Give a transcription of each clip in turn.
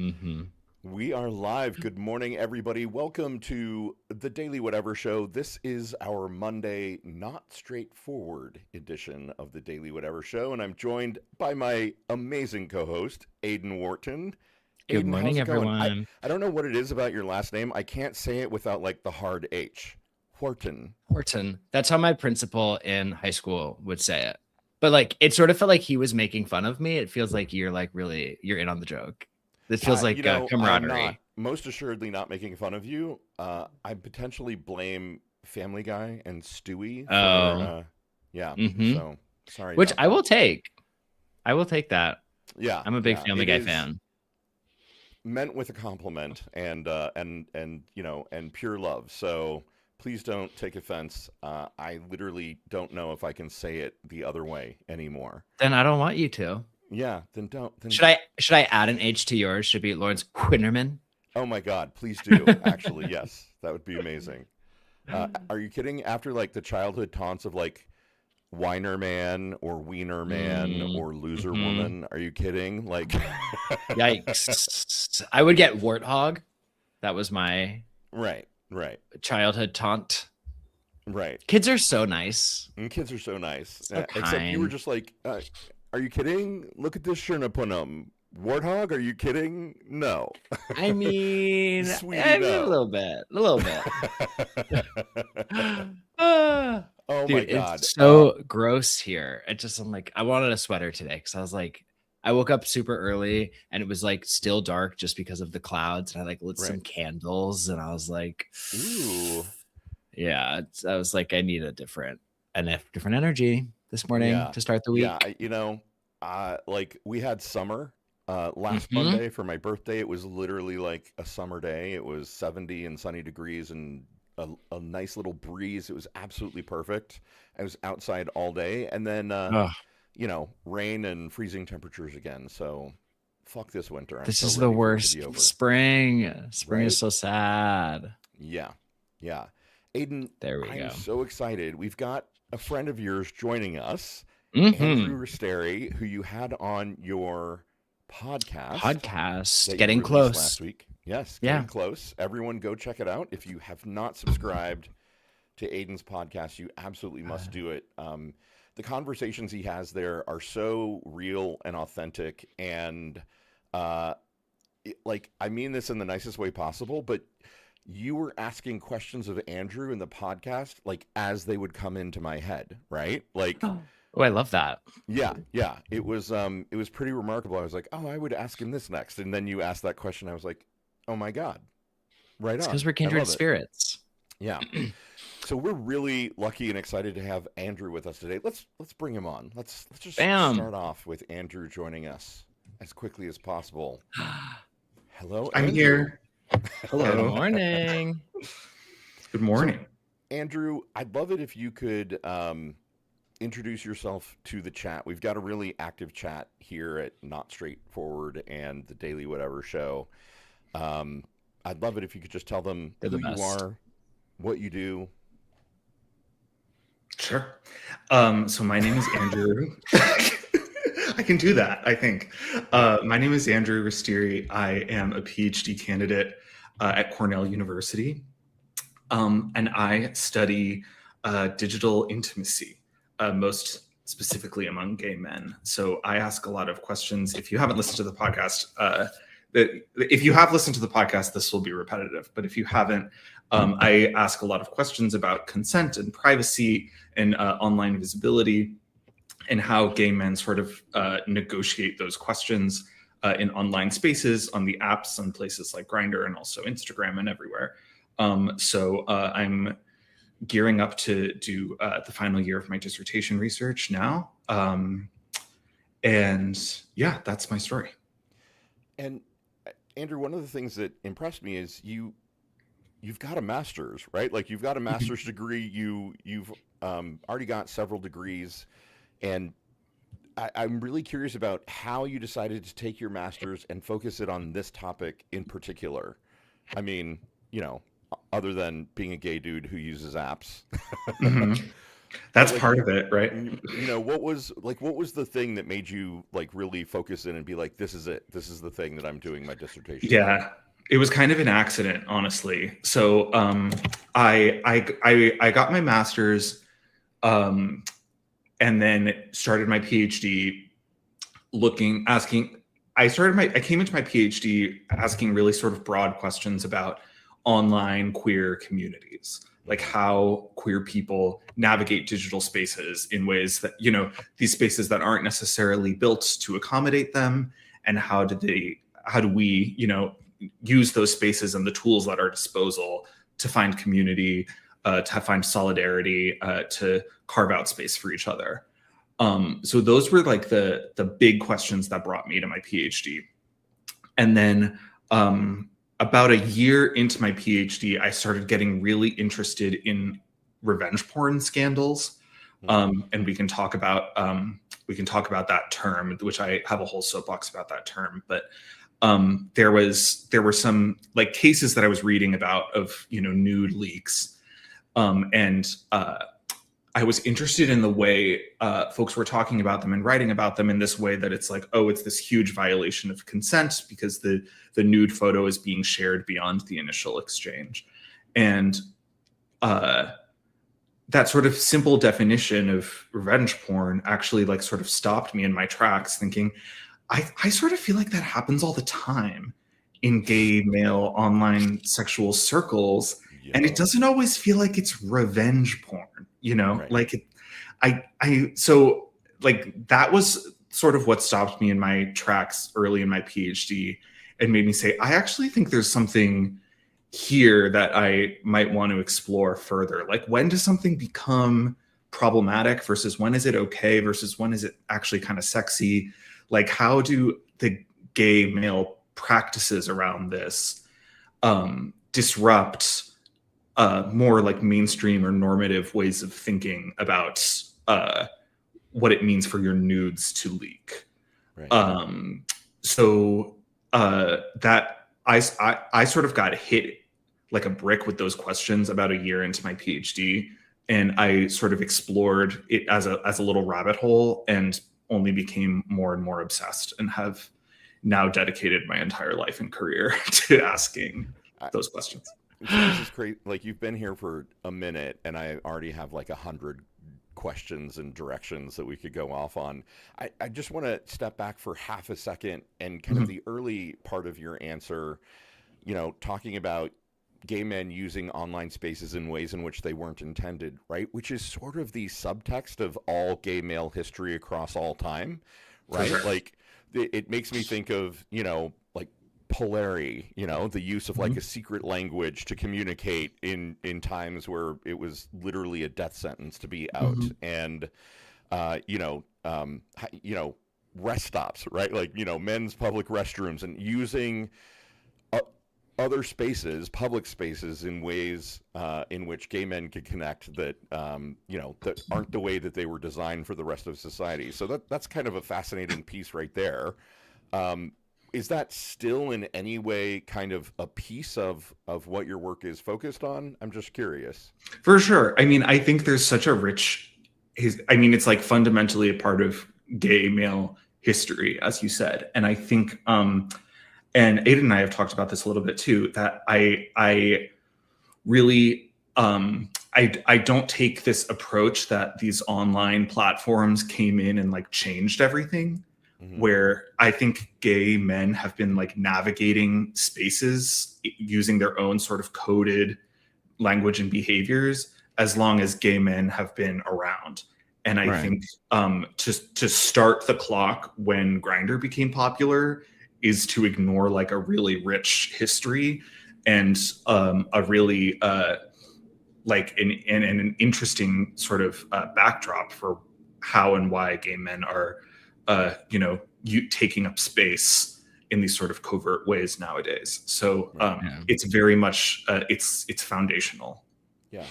Mm-hmm. We are live. Good morning, everybody. Welcome to the Daily Whatever Show. This is our Monday, not straightforward edition of the Daily Whatever Show, and I'm joined by my amazing co-host, Aiden Wharton. Good Aiden, how's morning, it going? I, everyone. I don't know what it is about your last name. I can't say it without like the hard H. Wharton. Horton. That's how my principal in high school would say it. But like, it sort of felt like he was making fun of me. It feels like you're in on the joke. This feels like I am not, camaraderie. most assuredly not making fun of you. I potentially blame Family Guy and Stewie for, Oh, yeah. mm-hmm. So sorry Which about I will that. take. I will take that. Yeah, I'm a big yeah. Family It Guy is fan. meant with a compliment and and pure love. So please don't take offense. I literally don't know if I can say it the other way anymore. Then I don't want you to. Yeah, then don't. Then Should I add an H to yours? Should it be Lawrence Quinnerman? oh my God, please do. Actually, yes, that would be amazing. Are you kidding? After like the childhood taunts of like Whiner Man or Wiener Man or Loser Mm-hmm. Woman, are you kidding? Like, Yikes. I would get Warthog. That was my right, right, childhood taunt. right. Kids are so nice. And kids are so nice. So Except you were kind. just like, are you kidding? Look at this Shernapunum. Warthog, are you kidding? No. I mean, Sweetie, a no. little bit, a little bit. Ah, Oh my dude, God. it's so gross here. I'm like, I wanted a sweater today because I was like, I woke up super early and it was like still dark just because of the clouds. And I like lit Right. some candles and I was like, Ooh. yeah, I was like, I need a different energy this morning Yeah. to start the week. Like we had summer last Mhm. Monday for my birthday. It was literally like a summer day. It was 70 and sunny degrees and a nice little breeze. It was absolutely perfect. I was outside all day. And then, Ugh, rain and freezing temperatures again. So fuck this winter. I'm this so is the ready for it to worst. be over. Spring is Right? so sad. Yeah. Yeah. Aiden, There we I'm go. so excited. We've got a friend of yours joining us, Andrew Mm-hmm. Restieri, who you had on your podcast Podcast that you getting released close. last week. Yes, Yeah. getting close. Everyone go check it out. If you have not subscribed to Aiden's podcast, you absolutely must do it. The conversations he has there are so real and authentic, and like I mean this in the nicest way possible, but you were asking questions of Andrew in the podcast like as they would come into my head, right? Like Oh, I love that. yeah. It was pretty remarkable. I was like, "Oh, I would ask him this next." And then you asked that question. I was like, "Oh my God. Right It's on. because we're I kindred love it." spirits. Yeah. So we're really lucky and excited to have Andrew with us today. Let's bring him on. Let's just Bam. start off with Andrew joining us as quickly as possible. Hello, I'm Andrew. here. Good Hello. morning. Good So, morning. Andrew, I'd love it if you could introduce yourself to the chat. We've got a really active chat here at Not Straightforward and the Daily Whatever Show. I'd love it if you could just tell them They're who the you best. are, what you do. Sure. So my name is Andrew. I can do that, I think. My name is Andrew Restieri. I am a PhD candidate at Cornell University. And I study digital intimacy, most specifically among gay men. So I ask a lot of questions. If you haven't listened to the podcast, if you have listened to the podcast, this will be repetitive. But if you haven't, I ask a lot of questions about consent and privacy and online visibility and how gay men sort of negotiate those questions in online spaces, on the apps, on places like Grindr and also Instagram and everywhere. So I'm gearing up to do the final year of my dissertation research now. And yeah, that's my story. And Andrew, one of the things that impressed me is you've got a master's, right? Like you've got a master's degree. You've already got several degrees, and I'm really curious about how you decided to take your master's and focus it on this topic in particular. I mean, other than being a gay dude who uses apps. Mhm. That's Like, part of it, right? what was the thing that made you like really focus in and be like, this is it, this is the thing that I'm doing my dissertation on? Yeah, it was kind of an accident, honestly. So I got my master's, and then started my PhD. I came into my PhD asking really sort of broad questions about online queer communities, like how queer people navigate digital spaces in ways that, these spaces that aren't necessarily built to accommodate them, and how do we, use those spaces and the tools at our disposal to find community, to find solidarity, to carve out space for each other. So those were like the big questions that brought me to my PhD. And then about a year into my PhD, I started getting really interested in revenge porn scandals. And we can talk about that term, which I have a whole soapbox about that term. But there were some like cases that I was reading about of nude leaks, and I was interested in the way folks were talking about them and writing about them in this way that it's like, oh, it's this huge violation of consent because the nude photo is being shared beyond the initial exchange. And that sort of simple definition of revenge porn actually like sort of stopped me in my tracks, thinking, I sort of feel like that happens all the time in gay male online sexual circles. Yeah. And it doesn't always feel like it's revenge porn, right. Like so like that was sort of what stopped me in my tracks early in my PhD and made me say, I actually think there's something here that I might want to explore further. Like, when does something become problematic versus when is it okay versus when is it actually kind of sexy? Like, how do the gay male practices around this disrupt more like mainstream or normative ways of thinking about what it means for your nudes to leak? Right. So that I sort of got hit like a brick with those questions about a year into my PhD, and I sort of explored it as a little rabbit hole and only became more and more obsessed, and have now dedicated my entire life and career to asking those questions. So this is great. Like, you've been here for a minute, and I already have like 100 questions and directions that we could go off on. I just want to step back for half a second and kind of the early part of your answer, talking about gay men using online spaces in ways in which they weren't intended, right? Which is sort of the subtext of all gay male history across all time, right? Sure. Like, it makes me think of, like Polari, the use of like a secret language to communicate in times where it was literally a death sentence to be out. And, rest stops, right? Like, men's public restrooms, and using other spaces, public spaces, in ways in which gay men can connect that, that aren't the way that they were designed for the rest of society. So that's kind of a fascinating piece right there. Is that still in any way kind of a piece of what your work is focused on? I'm just curious. For sure. I mean, I think there's such a rich, it's like fundamentally a part of gay male history, as you said. And I think, and Aiden and I have talked about this a little bit too, that I really, I don't take this approach that these online platforms came in and like changed everything. Where I think gay men have been like navigating spaces using their own sort of coded language and behaviors as long as gay men have been around. And I think to start the clock when Grindr became popular is to ignore like a really rich history and a really like an interesting sort of backdrop for how and why gay men are taking up space in these sort of covert ways nowadays. So it's very much it's foundational. Yeah.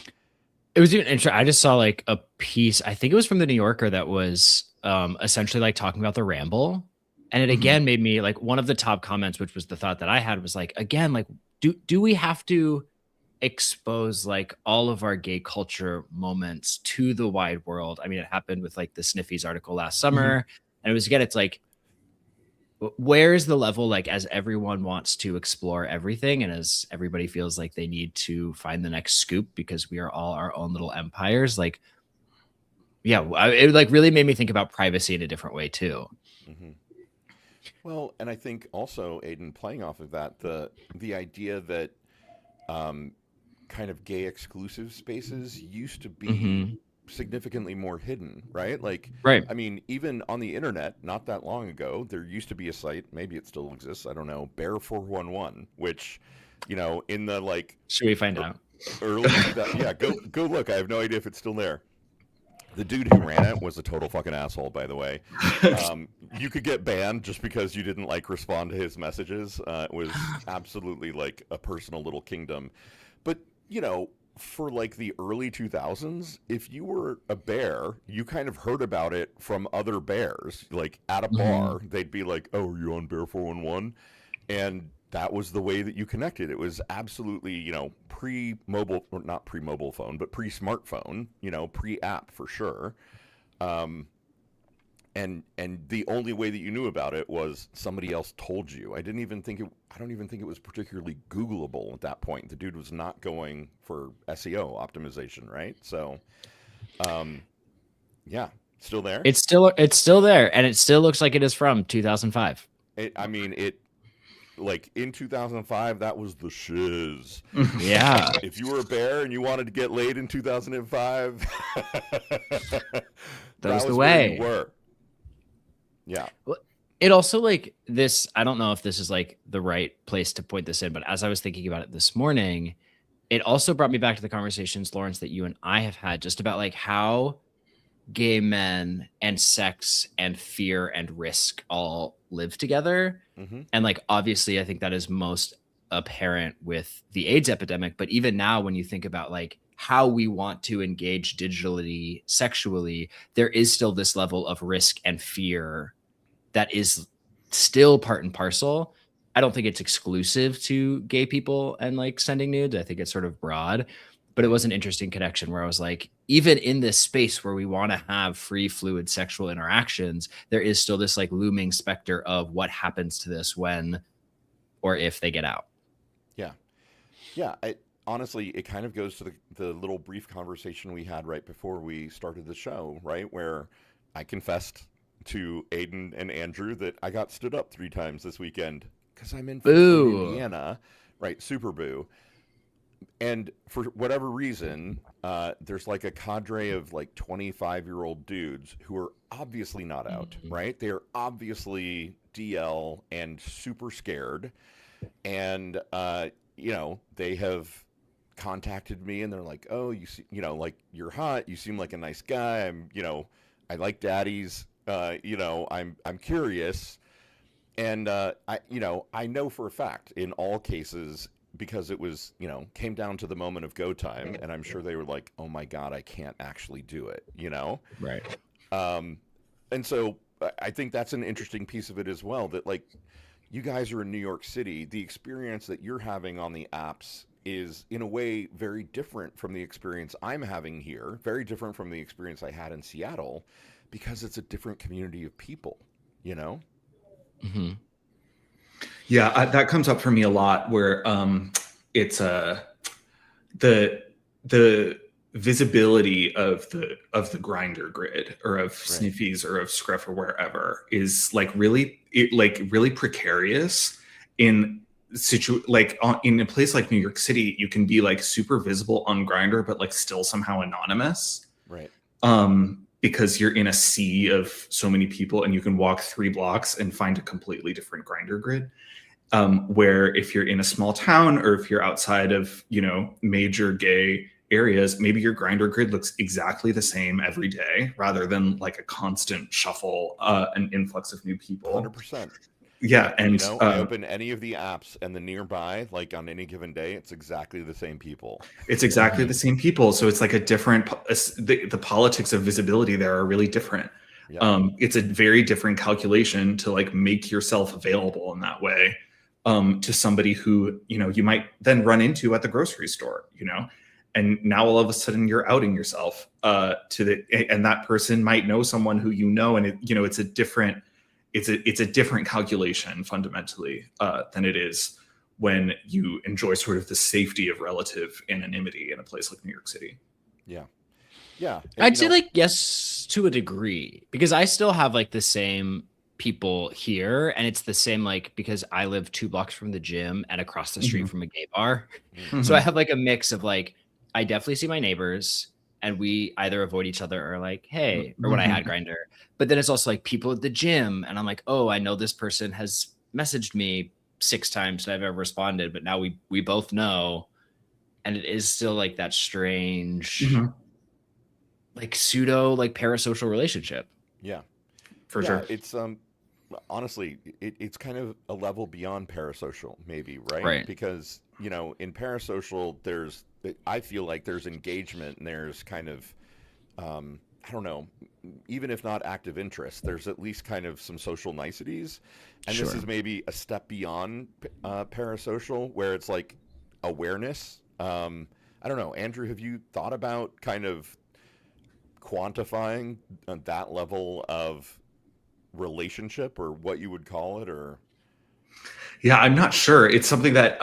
It was even interesting. I just saw like a piece, I think it was from the New Yorker, that was essentially like talking about the ramble. And it again made me like, one of the top comments, which was the thought that I had, was like, again, like, do we have to expose like all of our gay culture moments to the wide world. I mean, it happened with like the Sniffies article last summer. And it was, again, it's like, where is the level, like, as everyone wants to explore everything and as everybody feels like they need to find the next scoop because we are all our own little empires, like, yeah, it like really made me think about privacy in a different way too. Mm-hmm. Well, and I think also, Aiden, playing off of that, the idea that kind of gay exclusive spaces used to be significantly more hidden, right? Like, right. I mean, even on the internet, not that long ago, there used to be a site, maybe it still exists, I don't know, Bear 411, which, you know, in the like, should we find out? Early, yeah, go look. I have no idea if it's still there. The dude who ran it was a total fucking asshole, by the way. You could get banned just because you didn't like respond to his messages. It was absolutely like a personal little kingdom. But, you know, for like the early 2000s, if you were a bear, you kind of heard about it from other bears. Like at a bar, they'd be like, "Oh, are you on Bear 411?" And that was the way that you connected. It was absolutely, you know, pre-mobile, or not pre-mobile phone, but pre-smartphone, you know, pre-app for sure. And the only way that you knew about it was somebody else told you. I don't even think it was particularly Googleable at that point. The dude was not going for SEO optimization, right? So, yeah, still there. It's still there, and it still looks like it is from 2005. Like in 2005, that was the shiz. Yeah. If you were a bear and you wanted to get laid in 2005, that was the where way you were. Yeah. Well, it also like this, I don't know if this is like the right place to point this in, but as I was thinking about it this morning, it also brought me back to the conversations, Lawrence, that you and I have had just about like how gay men and sex and fear and risk all live together. And like, obviously, I think that is most apparent with the AIDS epidemic. But even now, when you think about like how we want to engage digitally, sexually, there is still this level of risk and fear that is still part and parcel. I don't think it's exclusive to gay people and like sending nudes. I think it's sort of broad. But it was an interesting connection where I was like, even in this space where we want to have free, fluid sexual interactions, there is still this like looming specter of what happens to this when or if they get out. Yeah. Yeah. Honestly, it kind of goes to the little brief conversation we had right before we started the show, right? Where I confessed to Aiden and Andrew that I got stood up 3 times this weekend because I'm in Indiana, right? Super boo. And for whatever reason, there's like a cadre of like 25-year-old dudes who are obviously not out, right? They are obviously DL and super scared. And, you know, they have contacted me and they're like, "Oh, you see, you know, like you're hot. You seem like a nice guy. You know, I like daddies. You know, I'm curious." And, I know for a fact in all cases, because it was, you know, came down to the moment of go time, and I'm sure they were like, "Oh my God, I can't actually do it," you know? Right. And so I think that's an interesting piece of it as well, that like you guys are in New York City. The experience that you're having on the apps is in a way very different from the experience I'm having here, very different from the experience I had in Seattle, because it's a different community of people, you know? Yeah, that comes up for me a lot where it's the visibility of the Grindr grid or of Sniffies or of Scruff or wherever is like really precarious in in a place like New York City. You can be like super visible on Grindr but like still somehow anonymous, right? Because you're in a sea of so many people and you can walk 3 blocks and find a completely different Grindr grid. Where if you're in a small town or if you're outside of, you know, major gay areas, maybe your Grindr grid looks exactly the same every day rather than like a constant shuffle, an influx of new people. 100%. Yeah. And, you know, I open any of the apps and the nearby, like on any given day, it's exactly the same people. It's exactly the same people. So it's like a different, the politics of visibility there are really different. Yeah. It's a very different calculation to like make yourself available in that way. to somebody who, you might then run into at the grocery store, and now all of a sudden you're outing yourself and that person might know someone who, and it's a different calculation fundamentally than it is when you enjoy sort of the safety of relative anonymity in a place like New York City. Yeah. Yeah. I'd say like yes to a degree, because I still have like the same people here, and it's the same like because I live 2 blocks from the gym and across the street from a gay bar. So I have like a mix of like I definitely see my neighbors and we either avoid each other or like, hey, or when I had Grindr. But then it's also like people at the gym and I'm like, oh, I know this person has messaged me 6 times and I've ever responded, but now we both know. And it is still like that strange like pseudo like parasocial relationship. Yeah. For sure. It's honestly, it's kind of a level beyond parasocial, maybe, right? Right. Because, in parasocial, I feel like there's engagement and there's kind of, I don't know, even if not active interest, there's at least kind of some social niceties. And this is maybe a step beyond parasocial, where it's like awareness. I don't know, Andrew, have you thought about kind of quantifying that level of relationship, or what you would call it? Or I'm not sure. It's something that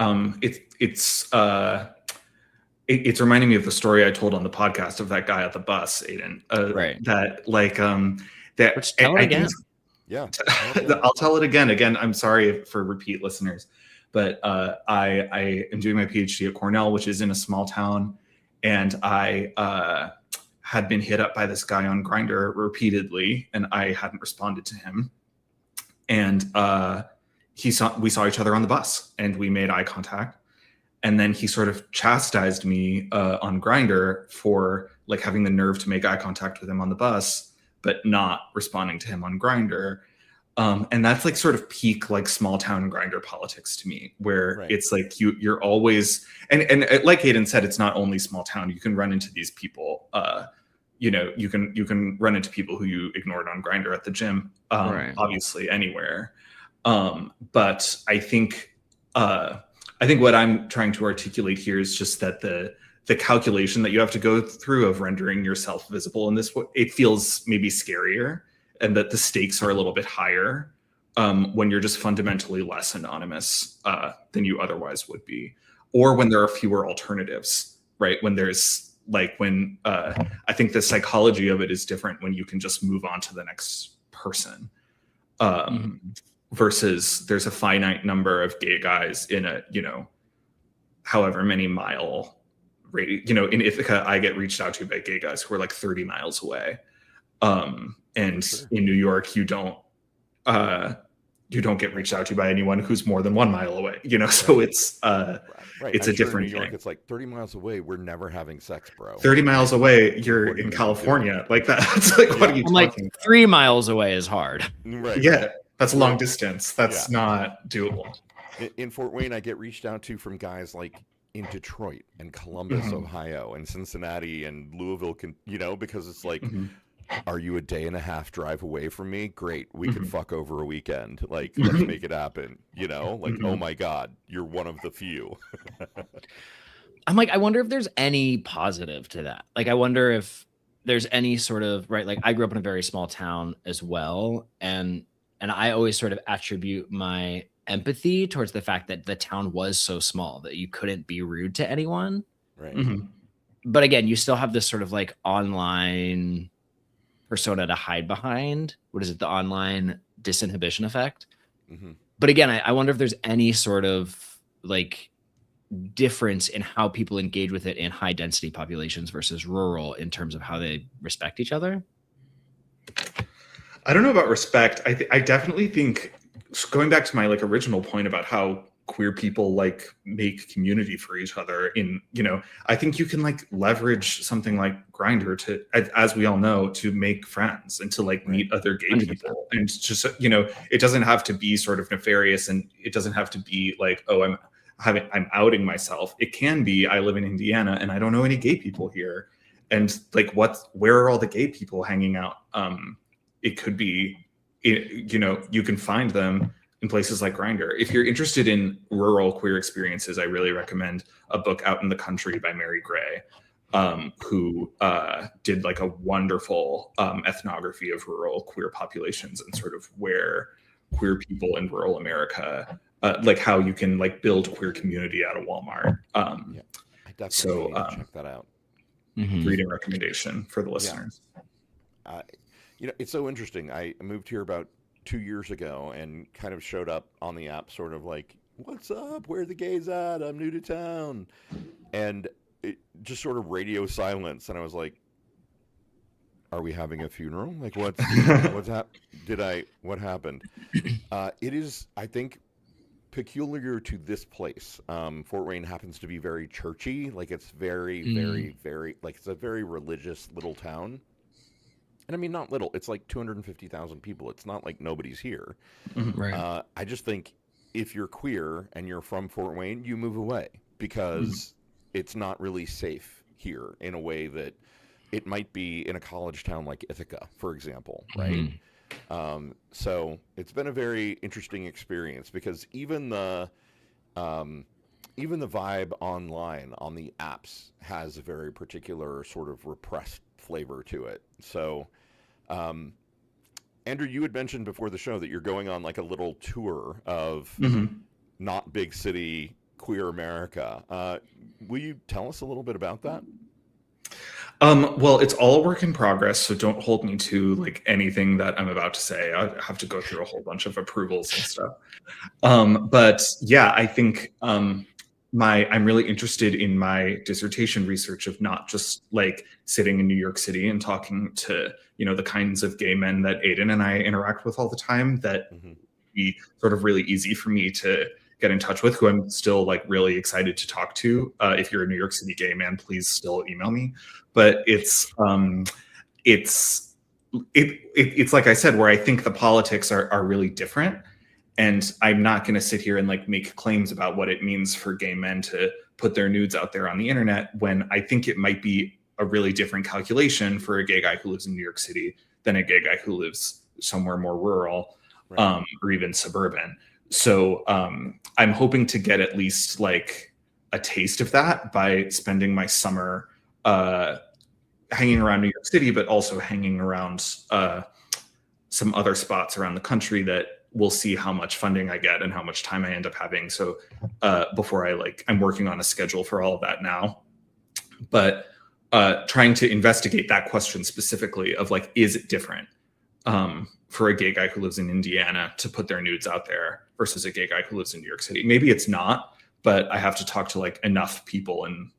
it's reminding me of the story I told on the podcast of that guy at the bus, Aiden. Right. That like that. Which tell it again. Yeah. I'll tell it again. Again, I'm sorry for repeat listeners, but I am doing my PhD at Cornell, which is in a small town, and I had been hit up by this guy on Grindr repeatedly, and I hadn't responded to him. And we saw each other on the bus, and we made eye contact. And then he sort of chastised me on Grindr for like having the nerve to make eye contact with him on the bus, but not responding to him on Grindr. And that's like sort of peak like small town Grindr politics to me, where it's like you're always and like Aiden said, it's not only small town. You can run into these people. You can run into people who you ignored on Grindr at the gym. Obviously anywhere. But I think what I'm trying to articulate here is just that the calculation that you have to go through of rendering yourself visible in this way, it feels maybe scarier, and that the stakes are a little bit higher when you're just fundamentally less anonymous than you otherwise would be, or when there are fewer alternatives, right? When there's I think the psychology of it is different when you can just move on to the next person. Versus there's a finite number of gay guys in a, however many mile radius. In Ithaca, I get reached out to by gay guys who are like 30 miles away. And in New York, you don't get reached out to by anyone who's more than 1 mile away, so it's it's a different in New York, thing. it's like 30 miles away, we're never having sex, bro. 30 miles away, you're in California. Like that's like, what are you talking like about? 3 miles away is hard. Right. Yeah. That's a long distance. That's not doable. In Fort Wayne, I get reached out to from guys like in Detroit and Columbus, Ohio, and Cincinnati and Louisville, because it's like, are you a day and a half drive away from me? Great. We can fuck over a weekend. Like, let's make it happen. Oh my God, you're one of the few. I'm like, I wonder if there's any positive to that. Like, I wonder if there's any sort of, like I grew up in a very small town as well. And I always sort of attribute my empathy towards the fact that the town was so small that you couldn't be rude to anyone. Right. But again, you still have this sort of like online persona to hide behind. What is it? The online disinhibition effect. But again, I wonder if there's any sort of like difference in how people engage with it in high density populations versus rural in terms of how they respect each other. I don't know about respect. I definitely think, going back to my like original point about how queer people like make community for each other I think you can like leverage something like Grindr to, as we all know, to make friends and to like meet other gay 100%. people, and just, it doesn't have to be sort of nefarious, and it doesn't have to be like, oh, I'm outing myself. It can be, I live in Indiana and I don't know any gay people here. And like, where are all the gay people hanging out? It could be, you can find them in places like Grindr. If you're interested in rural queer experiences, I really recommend a book, Out in the Country by Mary Gray, who did like a wonderful ethnography of rural queer populations and sort of where queer people in rural America, like how you can like build a queer community out of Walmart. Yeah, I definitely need to check that out. Reading recommendation for the listeners. You know, it's so interesting. I moved here about 2 years ago and kind of showed up on the app sort of like, what's up? Where are the gays at? I'm new to town. And it just sort of radio silence. And I was like, are we having a funeral? Like what happened? It is, I think, peculiar to this place. Fort Wayne happens to be very churchy. Like it's very, like it's a very religious little town. And I mean, not little. It's like 250,000 people. It's not like nobody's here. Right. I just think if you're queer and you're from Fort Wayne, you move away because it's not really safe here in a way that it might be in a college town like Ithaca, for example, right? So it's been a very interesting experience because even the vibe online on the apps has a very particular sort of repressed flavor to it. So, Andrew, you had mentioned before the show that you're going on like a little tour of not big city queer America. Will you tell us a little bit about that? Well, it's all a work in progress, so don't hold me to like anything that I'm about to say. I have to go through a whole bunch of approvals and stuff. But yeah, I think I'm really interested in my dissertation research of not just like sitting in New York City and talking to, the kinds of gay men that Aiden and I interact with all the time that be sort of really easy for me to get in touch with, who I'm still like really excited to talk to. If you're a New York City gay man, please still email me. But it's like I said, where I think the politics are really different. And I'm not going to sit here and like make claims about what it means for gay men to put their nudes out there on the internet when I think it might be a really different calculation for a gay guy who lives in New York City than a gay guy who lives somewhere more rural, right, or even suburban. So I'm hoping to get at least like a taste of that by spending my summer hanging around New York City, but also hanging around some other spots around the country that we'll see how much funding I get and how much time I end up having. So before I'm working on a schedule for all of that now, but trying to investigate that question specifically of like, is it different for a gay guy who lives in Indiana to put their nudes out there versus a gay guy who lives in New York City? Maybe it's not, but I have to talk to like enough people and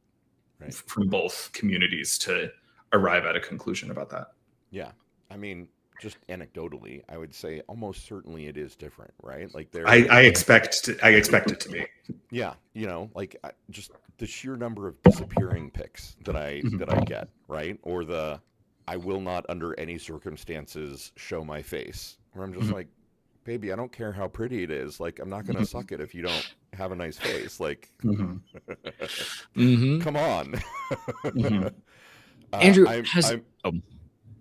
from both communities to arrive at a conclusion about that. Yeah. I mean, just anecdotally, I would say almost certainly it is different, right? Like I expect it to be. Yeah, like just the sheer number of disappearing pics that I get, right? Or the I will not under any circumstances show my face. Where I'm just like, baby, I don't care how pretty it is. Like, I'm not going to suck it if you don't have a nice face. Like, come on. Andrew,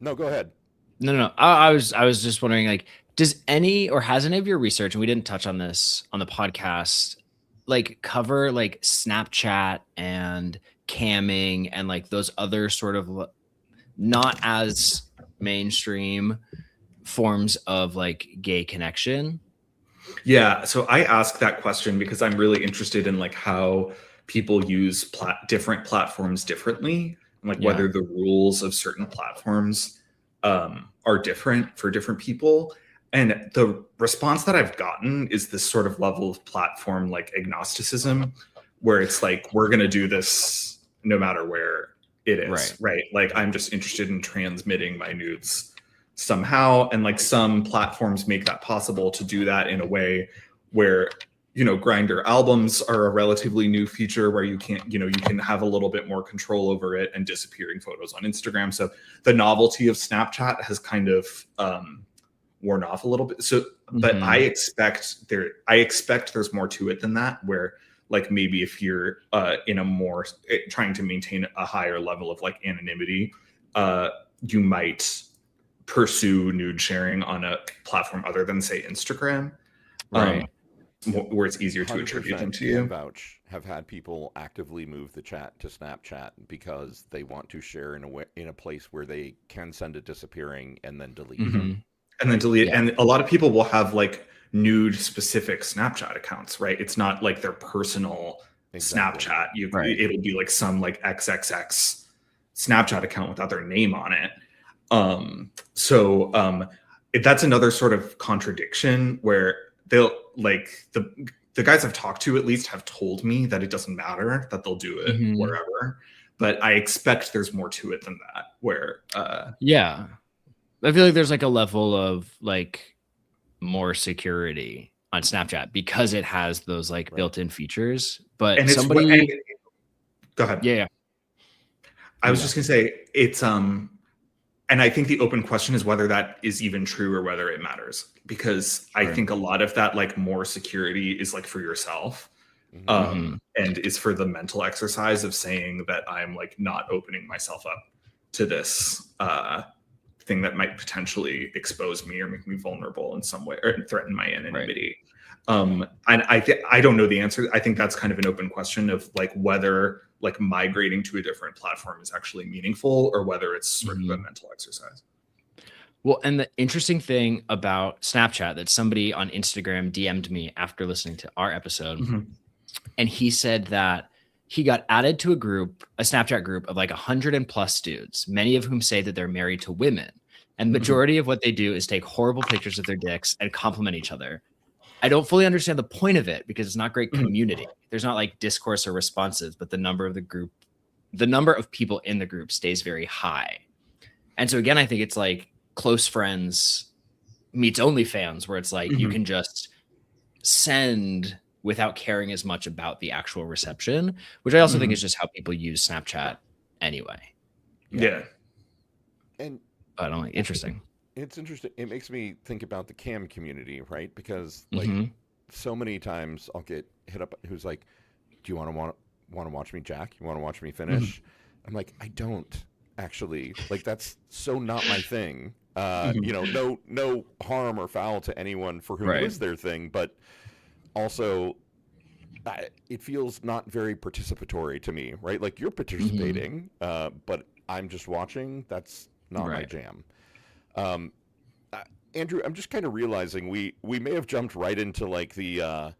no, go ahead. No. I was just wondering, like, has any of your research, and we didn't touch on this on the podcast, like cover like Snapchat and camming and like those other sort of not as mainstream forms of like gay connection? Yeah. So I ask that question because I'm really interested in like how people use different platforms differently, and like whether the rules of certain platforms are different for different people. And the response that I've gotten is this sort of level of platform like agnosticism, where it's like, we're going to do this no matter where it is, right? Like, I'm just interested in transmitting my nudes somehow. And like some platforms make that possible to do that in a way where, Grindr albums are a relatively new feature where you can't, you can have a little bit more control over it and disappearing photos on Instagram. So the novelty of Snapchat has kind of worn off a little bit. So, but I expect there's more to it than that, where like maybe if you're in a more trying to maintain a higher level of like anonymity, you might pursue nude sharing on a platform other than say Instagram. Right. Where it's easier to attribute them to you. Vouch have had people actively move the chat to Snapchat because they want to share in a place where they can send it disappearing and then delete it. And then delete it. Yeah. And a lot of people will have like nude specific Snapchat accounts, right? It's not like their personal Snapchat. It'll be like some like XXX Snapchat account without their name on it. That's another sort of contradiction where they'll like the guys I've talked to at least have told me that it doesn't matter, that they'll do it wherever. But I expect there's more to it than that. Where yeah, I feel like there's like a level of like more security on Snapchat because it has those like built-in features. But and go ahead. Yeah. I was just gonna say it's and I think the open question is whether that is even true or whether it matters, because I think a lot of that like more security is like for yourself, and is for the mental exercise of saying that I'm like not opening myself up to this thing that might potentially expose me or make me vulnerable in some way or threaten my anonymity. And I don't know the answer. I think that's kind of an open question of like whether like migrating to a different platform is actually meaningful or whether it's sort of a mental exercise. Well, and the interesting thing about Snapchat that somebody on Instagram DM'd me after listening to our episode, and he said that he got added to a Snapchat group of like 100+ dudes, many of whom say that they're married to women. And the majority of what they do is take horrible pictures of their dicks and compliment each other. I don't fully understand the point of it because it's not great community. There's not like discourse or responses, but the number of people in the group stays very high. And so again, I think it's like close friends meets OnlyFans, where it's like you can just send without caring as much about the actual reception, which I also think is just how people use Snapchat anyway. Yeah. And I don't know, interesting. It's interesting. It makes me think about the cam community, right? Because like so many times I'll get hit up who's like, do you want to watch me jack? You want to watch me finish? I'm like, I don't actually. Like that's so not my thing. You know, no harm or foul to anyone for whom it is their thing, but also it feels not very participatory to me, right? Like you're participating, but I'm just watching. That's not my jam. Andrew, I'm just kind of realizing we may have jumped right into like the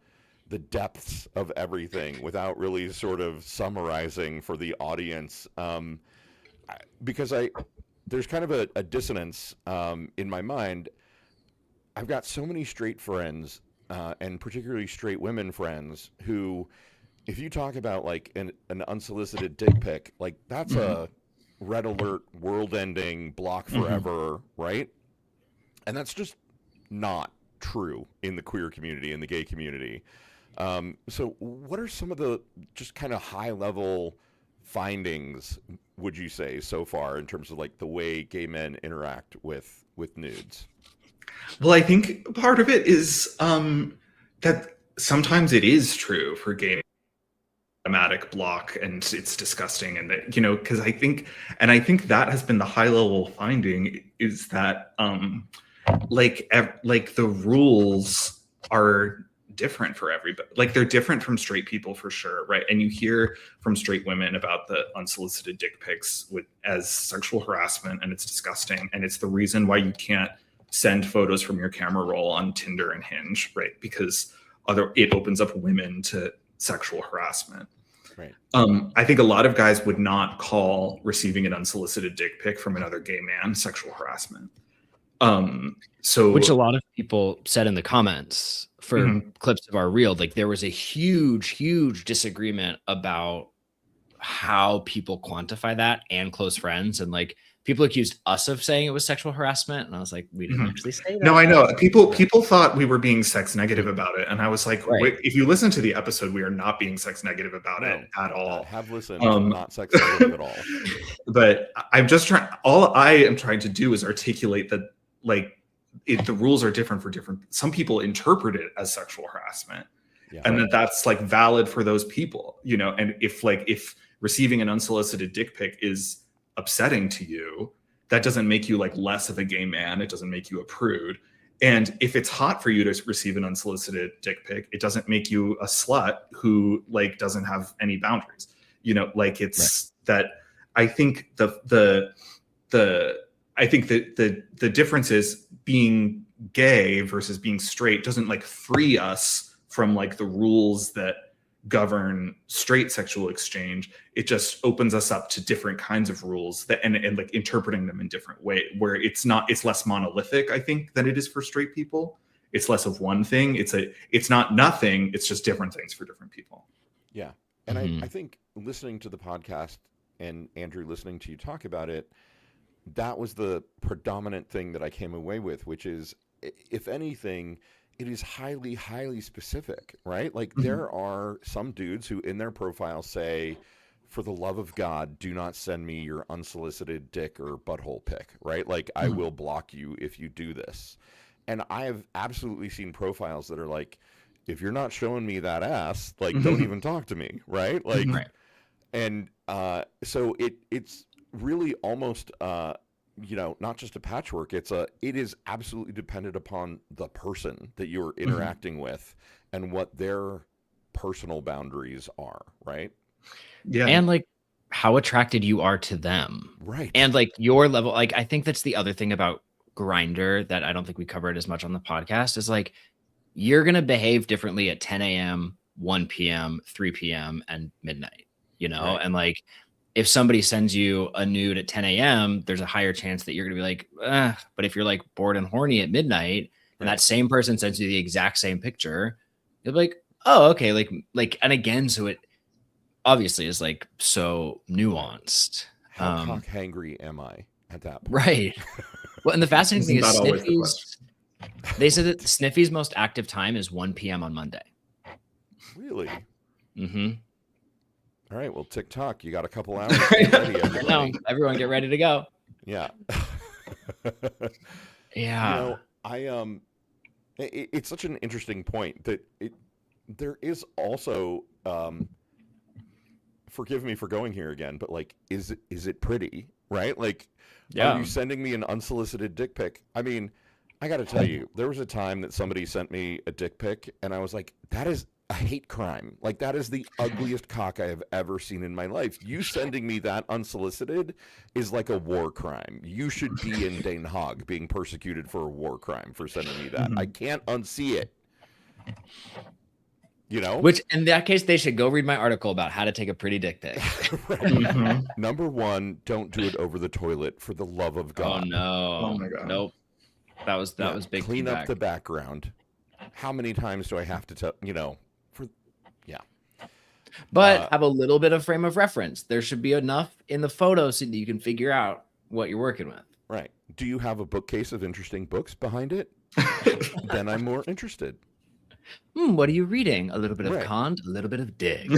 depths of everything without really sort of summarizing for the audience, because there's kind of a dissonance in my mind. I've got so many straight friends, and particularly straight women friends who, if you talk about like an unsolicited dick pic, like that's a red alert, world-ending, block forever, right? And that's just not true in the queer community, in the gay community. So what are some of the just kind of high-level findings, would you say, so far in terms of like the way gay men interact with nudes? Well, I think part of it is that sometimes it is true for gay men. Automatic block and it's disgusting, and that, you know, because I think that has been the high level finding is that like the rules are different for everybody. Like they're different from straight people for sure, right? And you hear from straight women about the unsolicited dick pics as sexual harassment, and it's disgusting, and it's the reason why you can't send photos from your camera roll on Tinder and Hinge, right? Because it opens up women to sexual harassment. Right. I think a lot of guys would not call receiving an unsolicited dick pic from another gay man sexual harassment. Which a lot of people said in the comments for clips of our reel, like there was a huge disagreement about how people quantify that and close friends, and like people accused us of saying it was sexual harassment, and I was like, we didn't actually say that. No, I know. People thought we were being sex negative about it, and I was like, wait, if you listen to the episode, we are not being sex negative about it at all. Have listened, not sex negative at all. But I'm just trying. All I am trying to do is articulate that, like, the rules are different for different. Some people interpret it as sexual harassment, and that's like valid for those people, you know. And if receiving an unsolicited dick pic is upsetting to you, that doesn't make you like less of a gay man. It doesn't make you a prude. And if it's hot for you to receive an unsolicited dick pic, it doesn't make you a slut who like doesn't have any boundaries. You know, like it's that I think the difference is being gay versus being straight doesn't like free us from like the rules that govern straight sexual exchange. It just opens us up to different kinds of rules that and like interpreting them in different way, where it's less monolithic, I think, than it is for straight people. It's less of one thing. It's not nothing. It's just different things for different people. Yeah. And I think listening to the podcast and Andrew listening to you talk about it, that was the predominant thing that I came away with, which is, if anything, it is highly, highly specific, right? Like there are some dudes who in their profile say, for the love of God, do not send me your unsolicited dick or butthole pic, right? Like I will block you if you do this. And I have absolutely seen profiles that are like, if you're not showing me that ass, like don't even talk to me, right? Like, and so it's really almost, you know, not just a patchwork. It is absolutely dependent upon the person that you're interacting with and what their personal boundaries are, right? Yeah. And like how attracted you are to them. Right. And like your level, like I think that's the other thing about Grindr that I don't think we covered as much on the podcast is like, you're going to behave differently at 10 a.m., 1 p.m., 3 p.m., and midnight, you know? Right. And like, if somebody sends you a nude at 10 a.m., there's a higher chance that you're going to be like, but if you're like bored and horny at midnight and that same person sends you the exact same picture, you'll be like, oh, okay. Like, and again, so it obviously is like so nuanced. How cock hangry am I at that point? Right. Well, and the fascinating thing is Isn't that always the question? they said that Sniffy's most active time is 1 p.m. on Monday. Really? Mm-hmm. All right. Well, TikTok, you got a couple hours. Get ready, everybody. Everyone get ready to go. Yeah. Yeah. You know, it's such an interesting point that there is also, forgive me for going here again, but like, is it pretty, right? Like, are you sending me an unsolicited dick pic? I mean, I got to tell you, there was a time that somebody sent me a dick pic and I was like, that is a hate crime. Like that is the ugliest cock I have ever seen in my life. You sending me that unsolicited is like a war crime. You should be in Den Haag being persecuted for a war crime for sending me that. I can't unsee it. You know? Which in that case, they should go read my article about how to take a pretty dick pic. Number one, don't do it over the toilet for the love of God. Oh no. Oh my God. Nope. That was big. Clean up the background. How many times do I have to tell, you know, but have a little bit of frame of reference. There should be enough in the photo so that you can figure out what you're working with. Right. Do you have a bookcase of interesting books behind it? Then I'm more interested. What are you reading? A little bit of Kant, a little bit of Dig.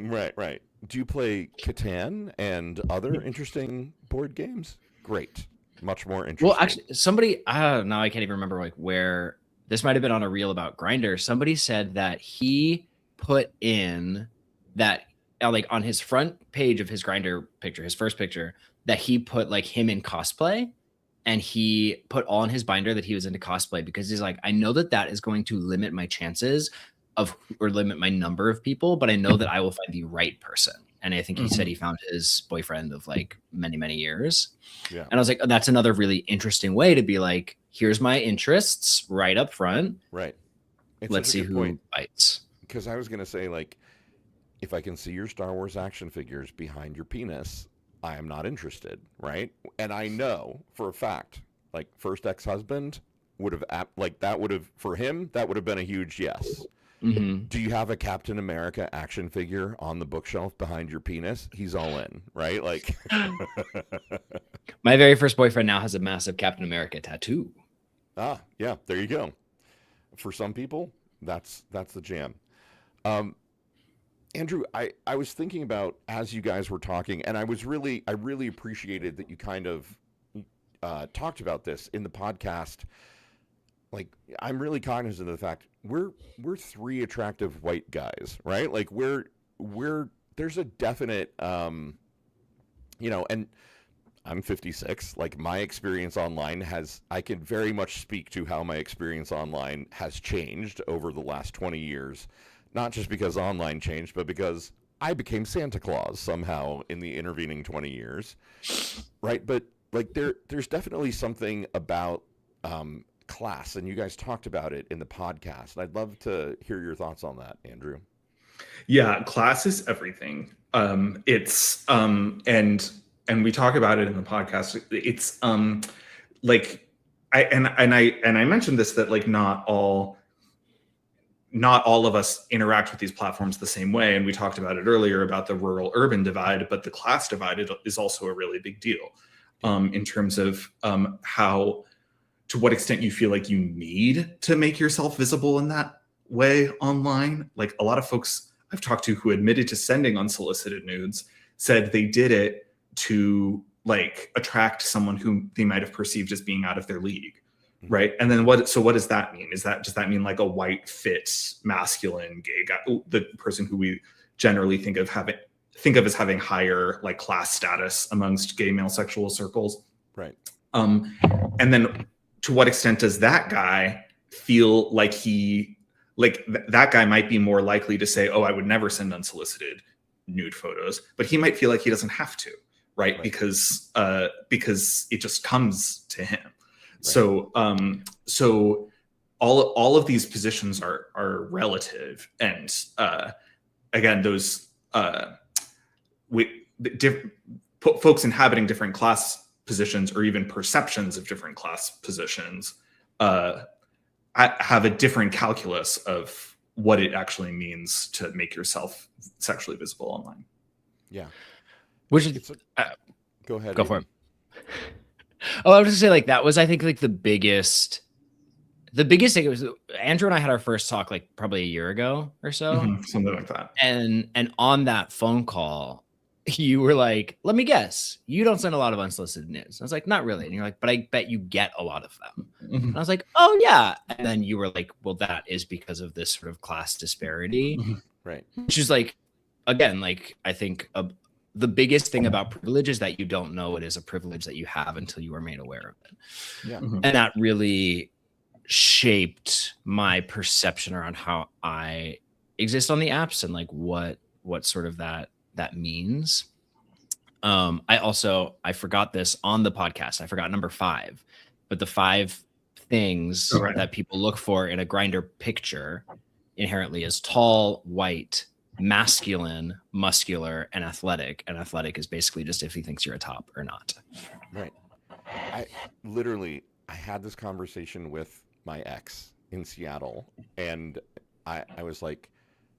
Right. Do you play Catan and other interesting board games? Great. Much more interesting. Well, actually, somebody, now I can't even remember like where, this might have been on a reel about Grindr. Somebody said that he put in that like on his front page of his Grindr picture, his first picture, that he put like him in cosplay, and he put all in his binder that he was into cosplay because he's like, I know that is going to limit my chances of, or limit my number of people, but I know that I will find the right person. And I think he said he found his boyfriend of like many, many years. Yeah. And I was like, oh, that's another really interesting way to be like, here's my interests right up front. Right. Let's see who bites. Because I was going to say, like, if I can see your Star Wars action figures behind your penis, I am not interested, right? And I know for a fact, like, first ex-husband would have, like, that would have, for him, that would have been a huge yes. Do you have a Captain America action figure on the bookshelf behind your penis? He's all in, right? Like, my very first boyfriend now has a massive Captain America tattoo. Ah, yeah, there you go. For some people, that's the jam. Andrew, I was thinking about, as you guys were talking, and I really appreciated that you kind of talked about this in the podcast. Like, I'm really cognizant of the fact we're three attractive white guys, right? Like, we're there's a definite, you know, and I'm 56. Like my experience online I can very much speak to how my experience online has changed over the last 20 years. Not just because online changed, but because I became Santa Claus somehow in the intervening 20 years. Right? But like there's definitely something about class, and you guys talked about it in the podcast. I'd love to hear your thoughts on that, Andrew. Yeah, class is everything. It's and we talk about it in the podcast. It's like I mentioned this, that like not all of us interact with these platforms the same way, and we talked about it earlier about the rural urban divide, but the class divide is also a really big deal in terms of how, to what extent you feel like you need to make yourself visible in that way online. Like a lot of folks I've talked to who admitted to sending unsolicited nudes said they did it to like attract someone who they might have perceived as being out of their league. Right. And then what does that mean? Does that mean like a white, fit, masculine gay guy, the person who we generally think of as having higher like class status amongst gay male sexual circles? Right. And then to what extent does that guy feel like that guy might be more likely to say, oh, I would never send unsolicited nude photos, but he might feel like he doesn't have to, right? Because it just comes to him. Right. So all of these positions are relative, and again, those folks inhabiting different class positions, or even perceptions of different class positions, have a different calculus of what it actually means to make yourself sexually visible online. Yeah. Which is go ahead. Go for it. Oh, I was just say like that was, I think, like the biggest thing. It was Andrew and I had our first talk like probably a year ago or so, something like that. And on that phone call, you were like, "Let me guess, you don't send a lot of unsolicited nudes." I was like, "Not really," and you're like, "But I bet you get a lot of them." And I was like, "Oh yeah," and then you were like, "Well, that is because of this sort of class disparity," right? Which is like, again, like I think the biggest thing about privilege is that you don't know it is a privilege that you have until you are made aware of it. Yeah. And that really shaped my perception around how I exist on the apps and like what sort of that means. I forgot this on the podcast. I forgot number 5, but the 5 things that people look for in a Grindr picture inherently is tall, white, masculine, muscular, and athletic. And athletic is basically just if he thinks you're a top or not. Right. I had this conversation with my ex in Seattle, and I was like,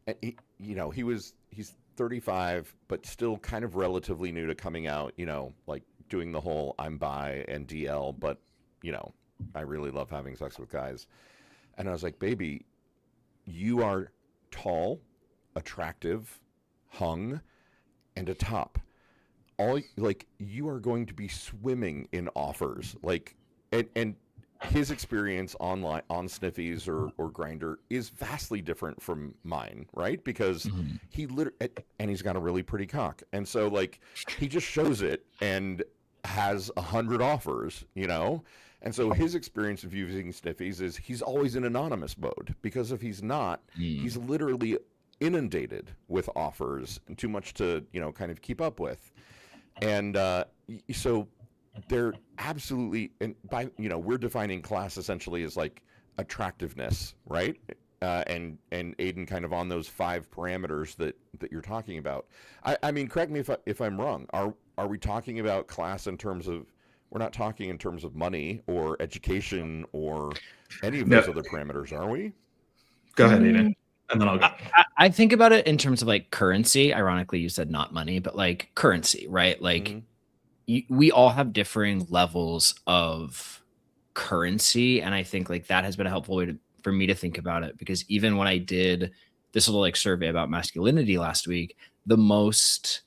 he's 35, but still kind of relatively new to coming out, like doing the whole I'm bi and DL, but I really love having sex with guys. And I was like, baby, you are tall, attractive, hung, and a top. You are going to be swimming in offers. Like, and his experience online on Sniffies or Grindr is vastly different from mine, right? Because he and he's got a really pretty cock, and so like he just shows it and has 100 offers, And so his experience of using Sniffies is he's always in anonymous mode, because if he's not, he's literally inundated with offers and too much to kind of keep up with, and so. They're absolutely, and by we're defining class essentially as like attractiveness, right? And Aiden kind of on those 5 parameters that you're talking about. I mean, correct me if I'm wrong. Are we talking about class in terms of, we're not talking in terms of money or education or any of those other parameters, are we? Go ahead, Aiden. And then I'll go. I think about it in terms of like currency. Ironically, you said not money, but like currency, right? Like. We all have differing levels of currency. And I think like that has been a helpful way for me to think about it, because even when I did this little like survey about masculinity last week, the most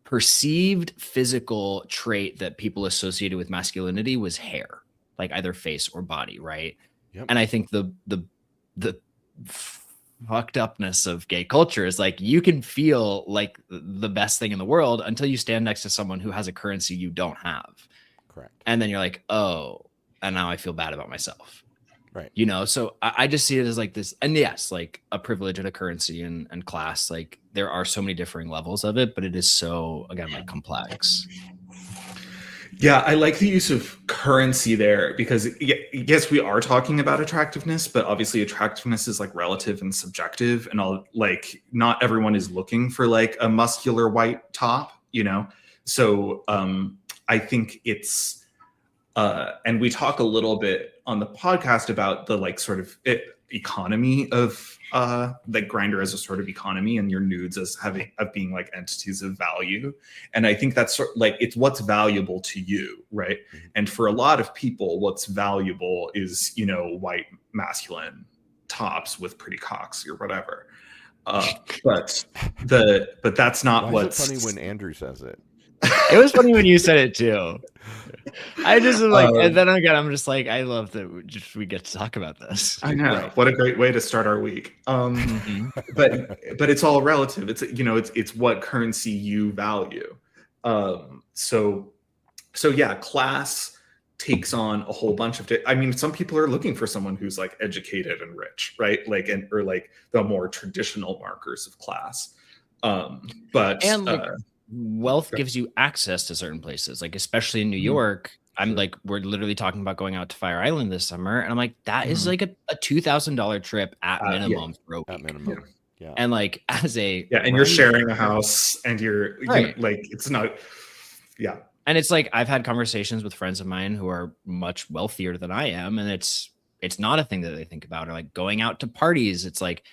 perceived physical trait that people associated with masculinity was hair, like either face or body. Right. Yep. And I think the fucked upness of gay culture is like you can feel like the best thing in the world until you stand next to someone who has a currency you don't have. Correct. And then you're like, oh, and now I feel bad about myself. Right. You know, so I just see it as like this, and yes, like a privilege and a currency and class, like there are so many differing levels of it, but it is so, again, like complex. Yeah, I like the use of currency there because yes, we are talking about attractiveness, but obviously attractiveness is like relative and subjective, and all like not everyone is looking for like a muscular white top, you know. So I think it's and we talk a little bit on the podcast about the like sort of economy of like Grindr as a sort of economy and your nudes as being like entities of value. And I think that's sort of like it's what's valuable to you, right? And for a lot of people, what's valuable is, you know, white masculine tops with pretty cocks or whatever. But that's not Why what's is it funny when Andrew says it? It was funny when you said it too. I just like, and then again, I'm just like, I love that we get to talk about this. I know. Right. What a great way to start our week. But it's all relative. It's, you know, it's what currency you value. So yeah, class takes on a whole bunch of I mean, some people are looking for someone who's like educated and rich, right? Like, or like the more traditional markers of class. But wealth gives you access to certain places, like especially in New York. I'm like, we're literally talking about going out to Fire Island this summer, and I'm like, that is like a $2,000 trip at minimum for a week. At minimum. Yeah. And like as a and you're sharing a house, and you're right. Like it's not, yeah. And it's like I've had conversations with friends of mine who are much wealthier than I am, and it's not a thing that they think about. Or like going out to parties, it's like,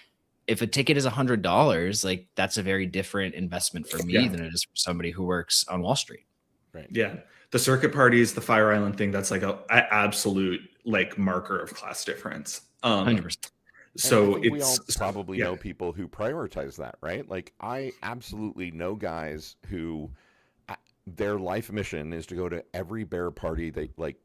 if a ticket is $100, like that's a very different investment for me than it is for somebody who works on Wall Street. Right. Yeah. The circuit parties, the Fire Island thing, that's like a absolute like marker of class difference. 100%. So we all probably know people who prioritize that, right? Like I absolutely know guys who their life mission is to go to every bear party they like.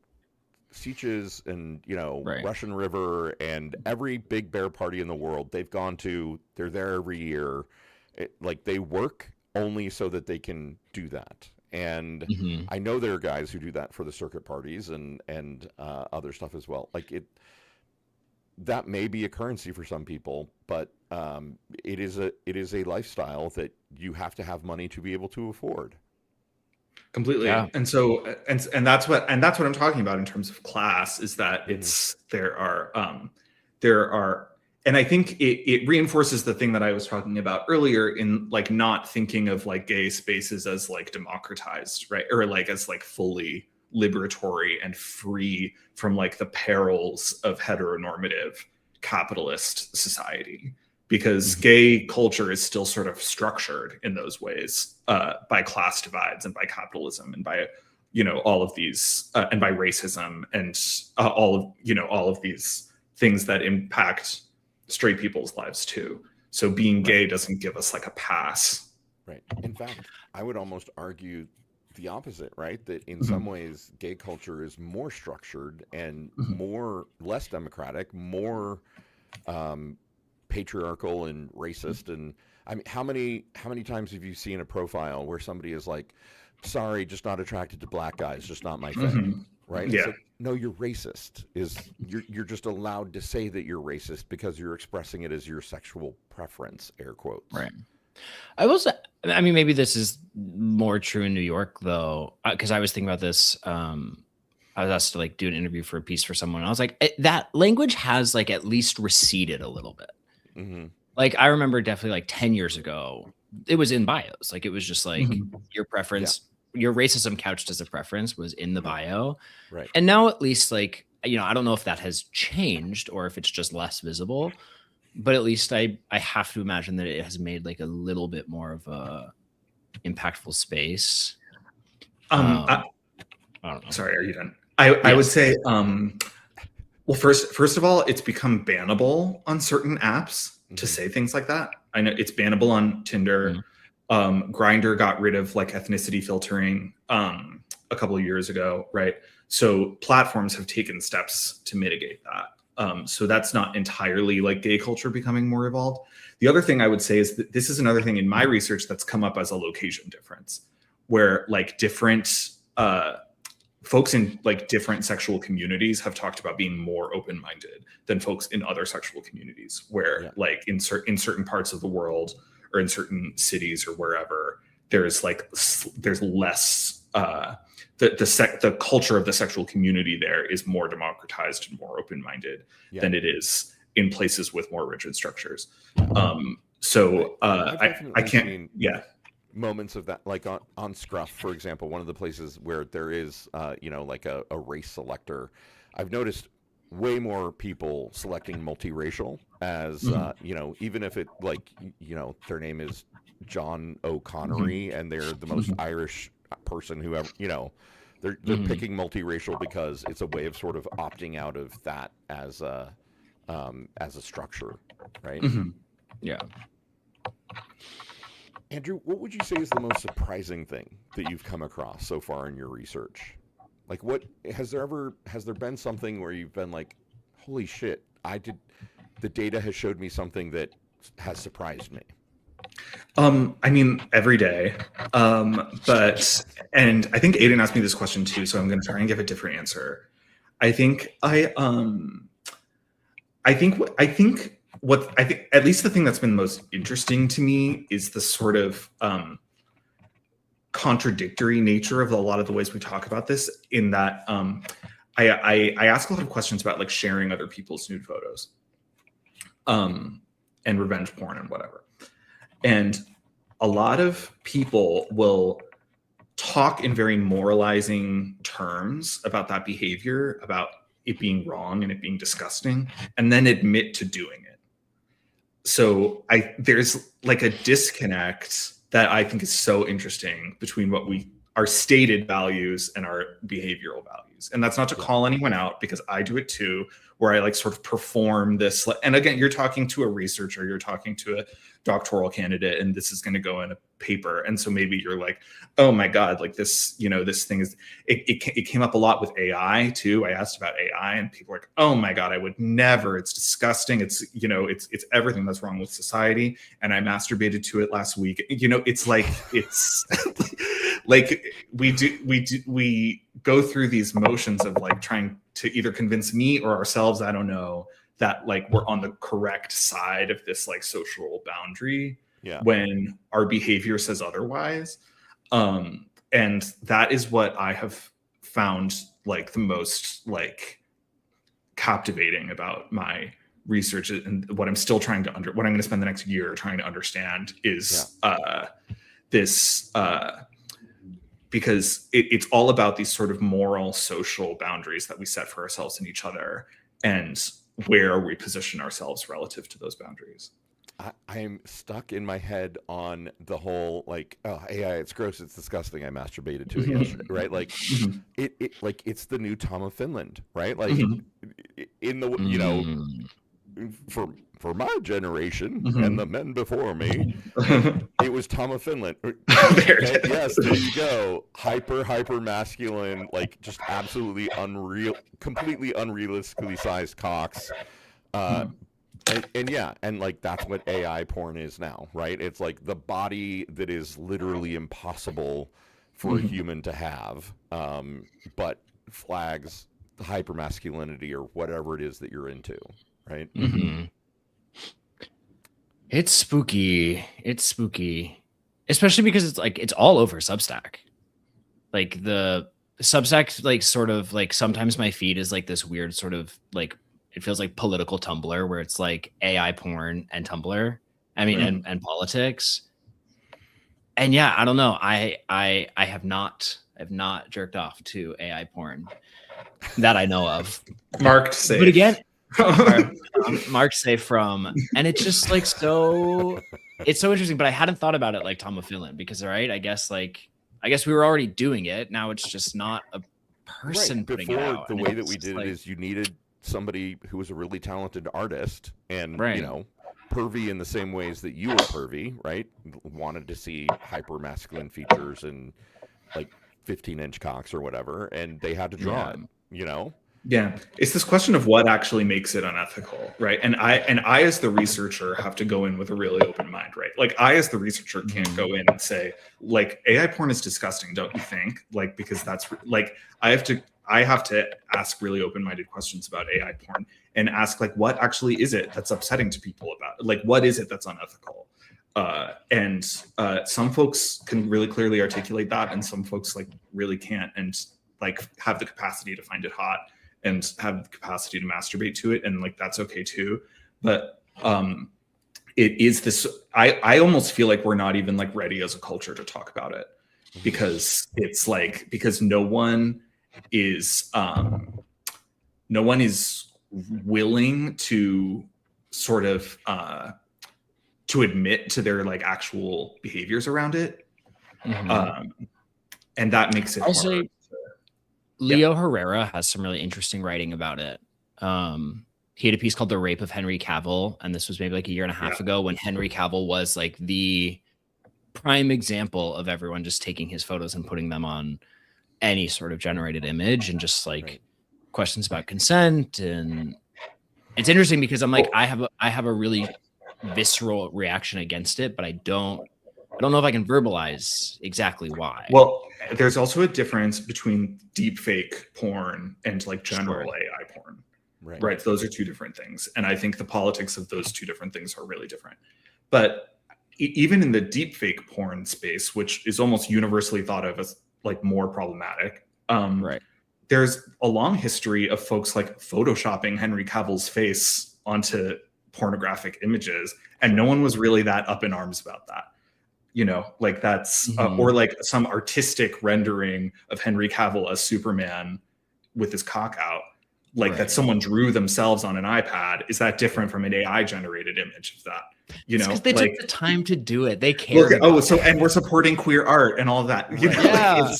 Sieges and, you know, Russian River and every big bear party in the world they've gone to, they're there every year. Like they work only so that they can do that. And I know there are guys who do that for the circuit parties and other stuff as well. Like that may be a currency for some people, but it is a lifestyle that you have to have money to be able to afford. Completely. Yeah. And so and that's what I'm talking about in terms of class, is that it's there are and I think it reinforces the thing that I was talking about earlier in like not thinking of like gay spaces as like democratized, right? Or like as like fully liberatory and free from like the perils of heteronormative capitalist society. Because gay culture is still sort of structured in those ways by class divides and by capitalism and by, you know, all of these and by racism and all of these things that impact straight people's lives too. So being gay doesn't give us like a pass. Right. In fact, I would almost argue the opposite, right? That in some ways, gay culture is more structured and less democratic, more patriarchal and racist. And I mean, how many times have you seen a profile where somebody is like, sorry, just not attracted to black guys, just not my thing, right? Yeah. Like, no, you're racist. You're just allowed to say that you're racist because you're expressing it as your sexual preference, air quotes. Right. I mean, maybe this is more true in New York though, because I was thinking about this. I was asked to like do an interview for a piece for someone. And I was like, that language has like at least receded a little bit. Like I remember definitely like 10 years ago, it was in bios. Like it was just like your preference, your racism couched as a preference was in the bio. Right. And now at least like, you know, I don't know if that has changed or if it's just less visible, but at least I have to imagine that it has made like a little bit more of a impactful space. I don't know. Sorry, are you done? I would say, well, first of all, it's become bannable on certain apps to say things like that. I know it's bannable on Tinder. Grindr got rid of like ethnicity filtering a couple of years ago, right? So platforms have taken steps to mitigate that. So that's not entirely like gay culture becoming more evolved. The other thing I would say is that this is another thing in my research that's come up as a location difference, where like different folks in like different sexual communities have talked about being more open-minded than folks in other sexual communities, where like in certain parts of the world or in certain cities or wherever, there's less the culture of the sexual community there is more democratized and more open-minded than it is in places with more rigid structures. So I can't. Moments of that, like on Scruff, for example, one of the places where there is, like a race selector, I've noticed way more people selecting multiracial as, even if it like, their name is John O'Connery and they're the most Irish person who ever, they're picking multiracial because it's a way of sort of opting out of that as a structure, right? Yeah. Andrew, what would you say is the most surprising thing that you've come across so far in your research? Like, what has there been something where you've been like, holy shit, the data has showed me something that has surprised me? I mean, every day. And I think Aiden asked me this question too, so I'm going to try and give a different answer. I think at least the thing that's been most interesting to me is the sort of contradictory nature of a lot of the ways we talk about this, in that I ask a lot of questions about like sharing other people's nude photos and revenge porn and whatever. And a lot of people will talk in very moralizing terms about that behavior, about it being wrong and it being disgusting, and then admit to doing it. So there's like a disconnect that I think is so interesting between our stated values and our behavioral values. And that's not to call anyone out, because I do it too, where I like sort of perform this. And again, you're talking to a researcher, you're talking to a doctoral candidate, and this is going to go in a paper. And so maybe you're like, oh my God, like this, this thing is, it came up a lot with AI too. I asked about AI and people are like, oh my God, I would never, it's disgusting. It's, it's everything that's wrong with society. And I masturbated to it last week. It's like, it's like we go through these motions of like trying to either convince me or ourselves, I don't know, that like we're on the correct side of this like social boundary when our behavior says otherwise. And that is what I have found like the most like captivating about my research, and what I'm still trying to what I'm going to spend the next year trying to understand is this because it's all about these sort of moral social boundaries that we set for ourselves and each other, and where we position ourselves relative to those boundaries. I'm stuck in my head on the whole like, oh, AI, it's gross, it's disgusting, I masturbated to it yesterday, right? Like it like it's the new Tom of Finland, right? Like in the for my generation and the men before me, it was Tom of Finland. Yes, there you go. Hyper masculine, like just absolutely completely unrealistically sized cocks. And like that's what AI porn is now, right? It's like the body that is literally impossible for a human to have, but flags hypermasculinity or whatever it is that you're into, right? It's spooky. It's spooky, especially because it's like it's all over Substack. Like the Substack, like sort of like sometimes my feed is like this weird sort of like, it feels like political Tumblr where it's like AI porn and Tumblr. I mean, and politics. And yeah, I don't know. I have not jerked off to AI porn that I know of. Marked safe. But again, marked safe from, and it's just like it's so interesting. But I hadn't thought about it like Tom of Finland, because I guess we were already doing it. Now it's just not a person putting it out. The way that we did it is you needed somebody who was a really talented artist and pervy in the same ways that you were pervy, right? Wanted to see hyper masculine features and like 15-inch cocks or whatever, and they had to draw it, Yeah, it's this question of what actually makes it unethical, right? And I as the researcher have to go in with a really open mind, right? Like I as the researcher can't go in and say like AI porn is disgusting, don't you think? Like because that's like I have to ask really open-minded questions about AI porn and ask like what actually is it that's upsetting to people about it? Like what is it that's unethical? And some folks can really clearly articulate that, and some folks like really can't, and like have the capacity to find it hot and have the capacity to masturbate to it, and like that's okay too. But it is this. I almost feel like we're not even like ready as a culture to talk about it because it's like because no one is willing to sort of to admit to their like actual behaviors around it. And that makes it Also, hard. Leo Herrera has some really interesting writing about it. He had a piece called The Rape of Henry Cavill, and this was maybe like a year and a half ago when Henry Cavill was like the prime example of everyone just taking his photos and putting them on any sort of generated image, and just like questions about consent. And it's interesting because I'm like, I have a really visceral reaction against it, but I don't know if I can verbalize exactly why. Well, there's also a difference between deep fake porn and like general AI porn. Right. Those are two different things. And I think the politics of those two different things are really different. But even in the deep fake porn space, which is almost universally thought of as like more problematic, there's a long history of folks like photoshopping Henry Cavill's face onto pornographic images, and no one was really that up in arms about that. You know, like that's or like some artistic rendering of Henry Cavill as Superman with his cock out, like that someone drew themselves on an iPad. Is that different from an AI generated image of that? You know, because they took the time to do it. They care. And we're supporting queer art and all of that. You know,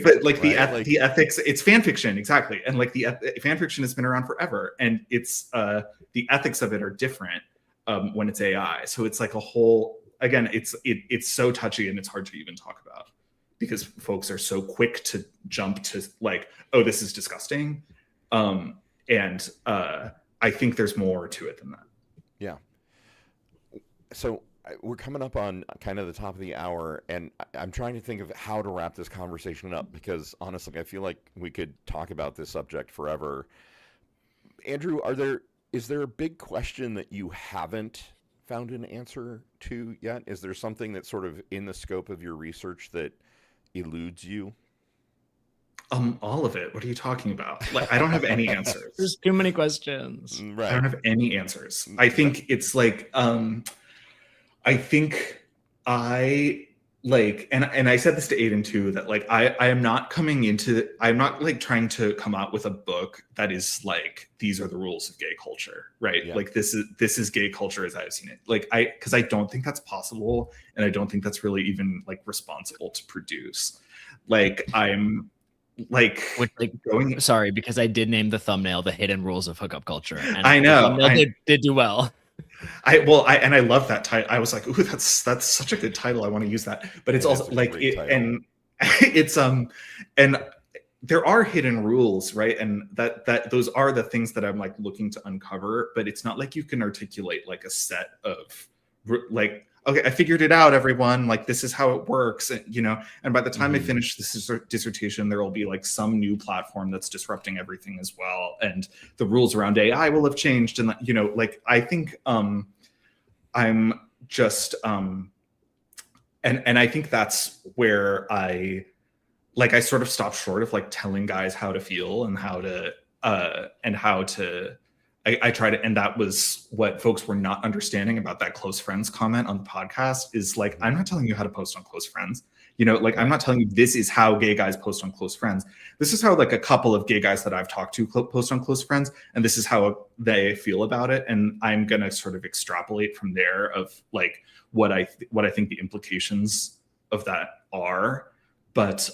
but like the ethics, it's fan fiction, exactly. And like the fan fiction has been around forever, and it's the ethics of it are different when it's AI. So it's like a whole. Again, it's so touchy and it's hard to even talk about because folks are so quick to jump to like, oh, this is disgusting. And I think there's more to it than that. Yeah. So we're coming up on kind of the top of the hour, and I'm trying to think of how to wrap this conversation up because honestly, I feel like we could talk about this subject forever. Andrew, is there a big question that you haven't found an answer to yet? Is there something that's sort of in the scope of your research that eludes you? All of it. What are you talking about? Like, I don't have any answers. There's too many questions. Right. I don't have any answers. I think it's like, I think I like, and I said this to Aiden too, that like, I'm not like trying to come out with a book that is like, these are the rules of gay culture, right? Yeah. Like this is gay culture as I've seen it. Like because I don't think that's possible. And I don't think that's really even like responsible to produce. Like I'm like, sorry, because I did name the thumbnail "The Hidden Rules of Hookup Culture." And I know. Did do well. I love that title. I was like, ooh, that's such a good title. I want to use that. But it's also like and it's and there are hidden rules, right? And that those are the things that I'm like looking to uncover, but it's not like you can articulate like a set of like, okay, I figured it out, everyone. Like this is how it works, and you know. And by the time I finish this dissertation, there will be like some new platform that's disrupting everything as well, and the rules around AI will have changed. And you know, like I think I'm just and I think that's where I sort of stopped short of like telling guys how to feel and how to. I try to, and that was what folks were not understanding about that close friends comment on the podcast is like, I'm not telling you how to post on close friends. You know, like I'm not telling you this is how gay guys post on close friends. This is how like a couple of gay guys that I've talked to post on close friends. And this is how they feel about it. And I'm going to sort of extrapolate from there of like what I think the implications of that are. But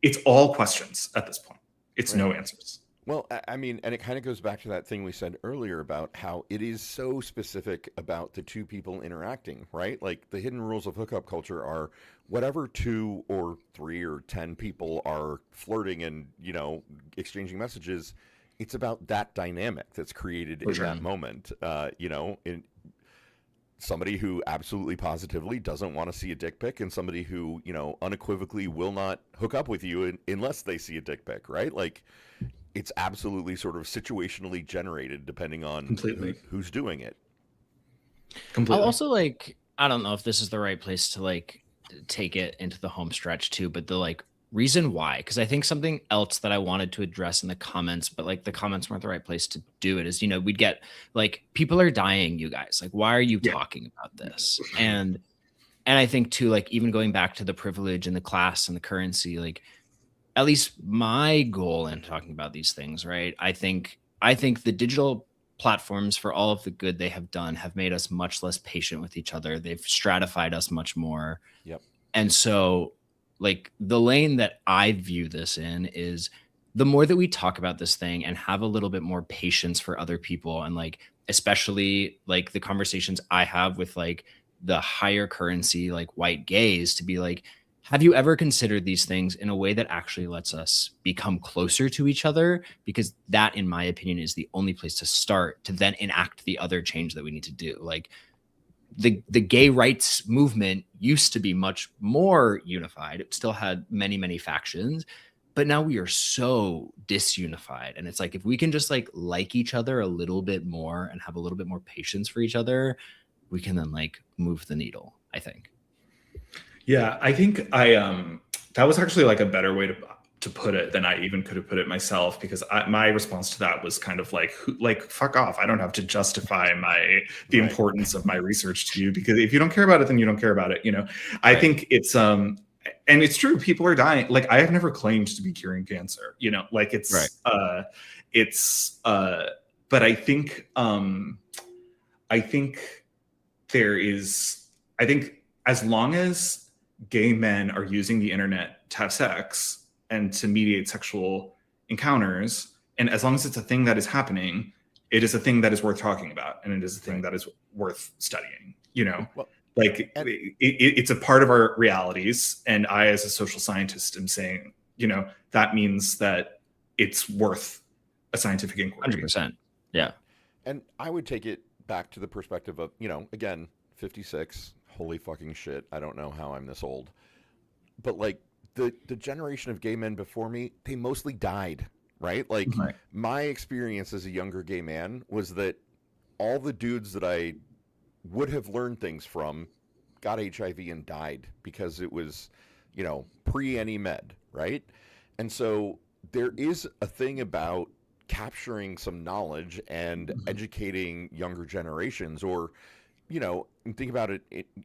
it's all questions at this point. It's no answers. Well, I mean, and it kind of goes back to that thing we said earlier about how it is so specific about the two people interacting, right? Like the hidden rules of hookup culture are whatever 2 or 3 or 10 people are flirting and, you know, exchanging messages, it's about that dynamic that's created in that moment. You know, in somebody who absolutely positively doesn't want to see a dick pic, and somebody who, you know, unequivocally will not hook up with you unless they see a dick pic, right? Like, it's absolutely sort of situationally generated depending on who's doing it. Completely. I'll also, like, I don't know if this is the right place to like take it into the home stretch too, but the like reason why, because I think something else that I wanted to address in the comments, but like the comments weren't the right place to do it, is, you know, we'd get like, people are dying, you guys, like, why are you talking about this? And I think too, like, even going back to the privilege and the class and the currency, like, at least my goal in talking about these things, right? I think the digital platforms, for all of the good they have done, have made us much less patient with each other. They've stratified us much more. Yep. And so, like, the lane that I view this in is the more that we talk about this thing and have a little bit more patience for other people, and like, especially like the conversations I have with like the higher currency, like white gays, to be like, have you ever considered these things in a way that actually lets us become closer to each other? Because that, in my opinion, is the only place to start to then enact the other change that we need to do. Like, the gay rights movement used to be much more unified. It still had many, many factions, but now we are so disunified. And it's like, if we can just like each other a little bit more and have a little bit more patience for each other, we can then like move the needle, I think. Yeah, I think that was actually like a better way to put it than I even could have put it myself, because my response to that was kind of like fuck off. I don't have to justify the importance of my research to you, because if you don't care about it, then you don't care about it. You know, I think it's and it's true. People are dying. Like, I have never claimed to be curing cancer. You know, like it's but I think as long as gay men are using the internet to have sex and to mediate sexual encounters, and as long as it's a thing that is happening, it is a thing that is worth talking about, and it is a thing that is worth studying. You know, it's a part of our realities, and I, as a social scientist, am saying, you know, that means that it's worth a scientific inquiry. 100%. Yeah. And I would take it back to the perspective of, you know, again, 56. Holy fucking shit. I don't know how I'm this old. But like, the generation of gay men before me, they mostly died, right? Like, my experience as a younger gay man was that all the dudes that I would have learned things from got HIV and died, because it was, you know, pre any med, right? And so there is a thing about capturing some knowledge and educating younger generations, or, you know, and think about it,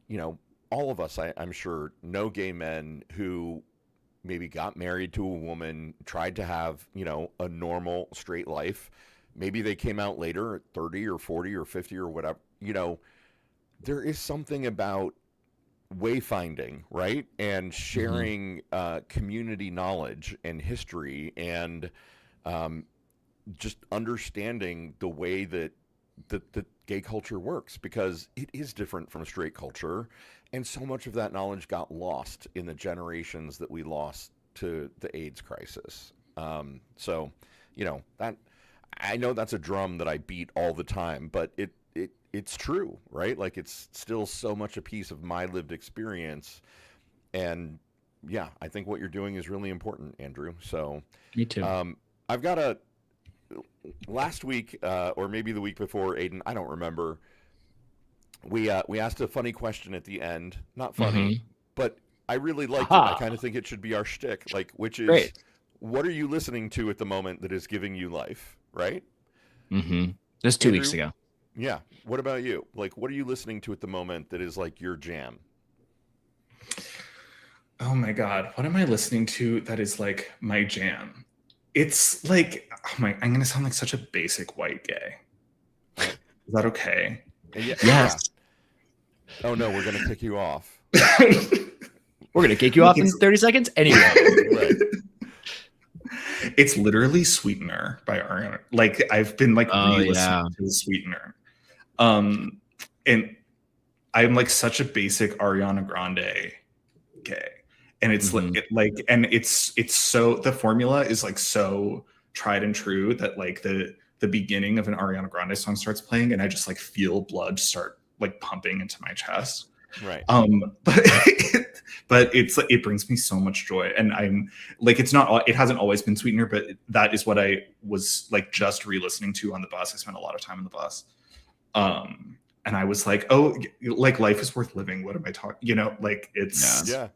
you know, all of us, I'm sure, know gay men who maybe got married to a woman, tried to have, you know, a normal straight life. Maybe they came out later at 30 or 40 or 50 or whatever. You know, there is something about wayfinding, right? And sharing community knowledge and history, and just understanding the way that the gay culture works, because it is different from straight culture, and so much of that knowledge got lost in the generations that we lost to the AIDS crisis. So, you know, that, I know that's a drum that I beat all the time, but it's true, right? Like, it's still so much a piece of my lived experience, and yeah, I think what you're doing is really important, Andrew. So, me too. I've got last week, or maybe the week before, Aiden, I don't remember. We asked a funny question at the end. Not funny, but I really liked it. I kind of think it should be our shtick, like, which is, what are you listening to at the moment that is giving you life, right? Just 2 weeks ago. Yeah. What about you? Like, what are you listening to at the moment that is like your jam? Oh my God, what am I listening to that is like my jam? It's like, I'm going to sound like such a basic white gay. Is that okay? Yes. Yeah. Oh no, we're going to kick you off. We're going to kick you off in 30 seconds anyway. Right. It's literally Sweetener by Ariana. Like, I've been like re-listening to Sweetener. And I'm like such a basic Ariana Grande gay. And it's and it's so, the formula is like so tried and true that like the beginning of an Ariana Grande song starts playing and I just like feel blood start like pumping into my chest. Right. But but it brings me so much joy, and I'm like, it hasn't always been Sweetener, but that is what I was like just re-listening to on the bus. I spent a lot of time on the bus, and I was like, oh, like life is worth living. What am I talking? You know, like it's Yeah.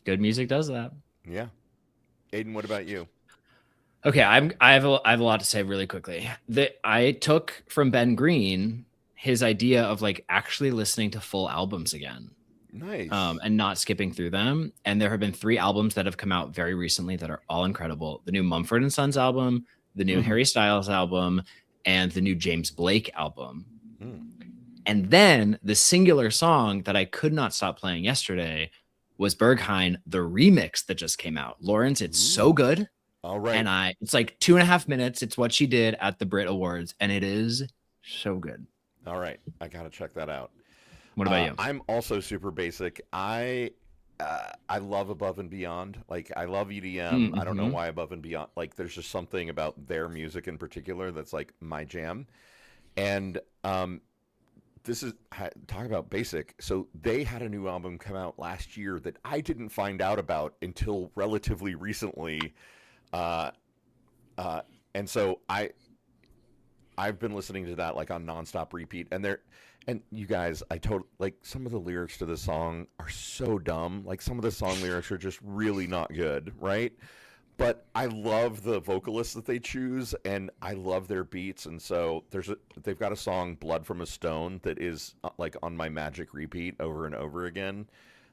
Good music does that. Yeah. Aiden, what about you? Okay, I have a lot to say really quickly. I took from Ben Green his idea of like actually listening to full albums again. Nice. And not skipping through them. And there have been 3 albums that have come out very recently that are all incredible. The new Mumford and Sons album, the new Harry Styles album, and the new James Blake album. And then the singular song that I could not stop playing yesterday was Berghain, the remix that just came out. Lawrence, it's so good. All right. And it's like 2.5 minutes. It's what she did at the Brit Awards, and it is so good. All right. I got to check that out. What about you? I'm also super basic. I love Above and Beyond. Like, I love EDM. I don't know why Above and Beyond. Like, there's just something about their music in particular that's like my jam. And this is talk about basic. So they had a new album come out last year that I didn't find out about until relatively recently. And so I've been listening to that like on nonstop repeat, and you guys, like some of the lyrics to the song are so dumb. Like some of the song lyrics are just really not good, right? But I love the vocalists that they choose, and I love their beats. And so they've got a song, "Blood from a Stone," that is like on my magic repeat over and over again.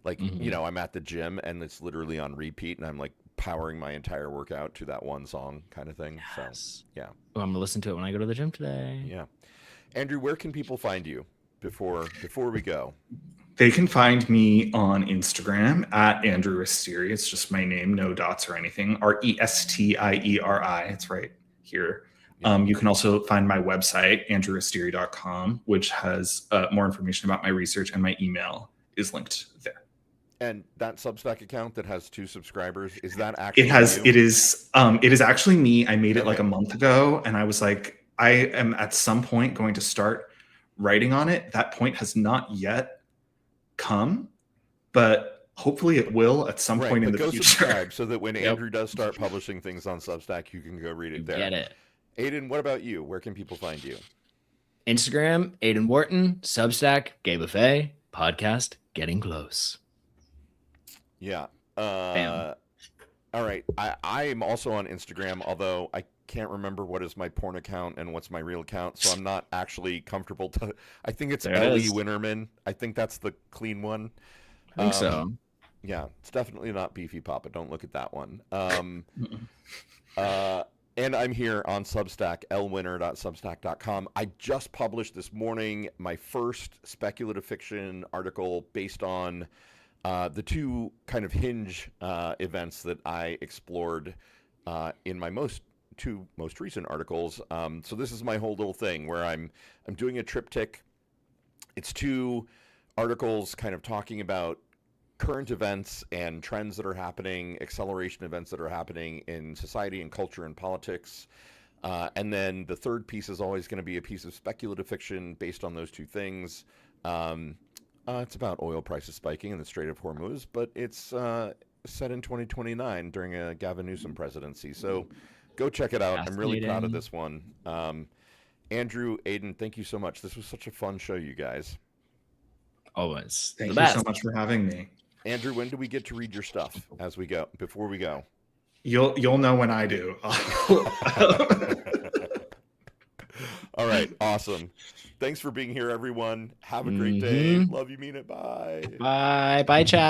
Like, you know, I'm at the gym and it's literally on repeat, and I'm like powering my entire workout to that one song kind of thing. Yes. So, yeah. Oh, I'm going to listen to it when I go to the gym today. Yeah. Andrew, where can people find you before we go? They can find me on Instagram at Andrew Restieri. It's just my name, no dots or anything. Restieri. It's right here. Yeah. You can also find my website, andrewrestieri.com, which has more information about my research, and my email is linked there. And that Substack account that has 2 subscribers, is that actually you? It is actually me. I made it like a month ago, and I was like, I am at some point going to start writing on it. That point has not yet come, but hopefully it will at some point in the future. Subscribe so that when Andrew does start publishing things on Substack, you can go read it there. Get it. Aiden, what about you? Where can people find you? Instagram, Aiden Wharton, Substack, Gay Buffet, podcast, Getting Close. Yeah. Bam. All right. I am also on Instagram, although I can't remember what is my porn account and what's my real account, so I'm not actually comfortable to. I think it's Ellie Winterman. I think that's the clean one. I think so. Yeah, it's definitely not Beefy Papa. Don't look at that one. And I'm here on Substack, lwinner.substack.com. I just published this morning my first speculative fiction article based on the 2 kind of hinge events that I explored in my 2 most recent articles. So this is my whole little thing where I'm doing a triptych. It's 2 articles kind of talking about current events and trends that are happening, acceleration events that are happening in society and culture and politics. And then the third piece is always going to be a piece of speculative fiction based on those 2 things. It's about oil prices spiking in the Strait of Hormuz, but it's set in 2029 during a Gavin Newsom presidency. So go check it out. I'm really proud of this one. Andrew, Aiden, thank you so much. This was such a fun show, you guys. Always. Thank you so much for having me. Andrew, when do we get to read your stuff before we go? You'll know when I do. All right. Awesome. Thanks for being here, everyone. Have a great day. Love you, mean it. Bye. Bye, chat.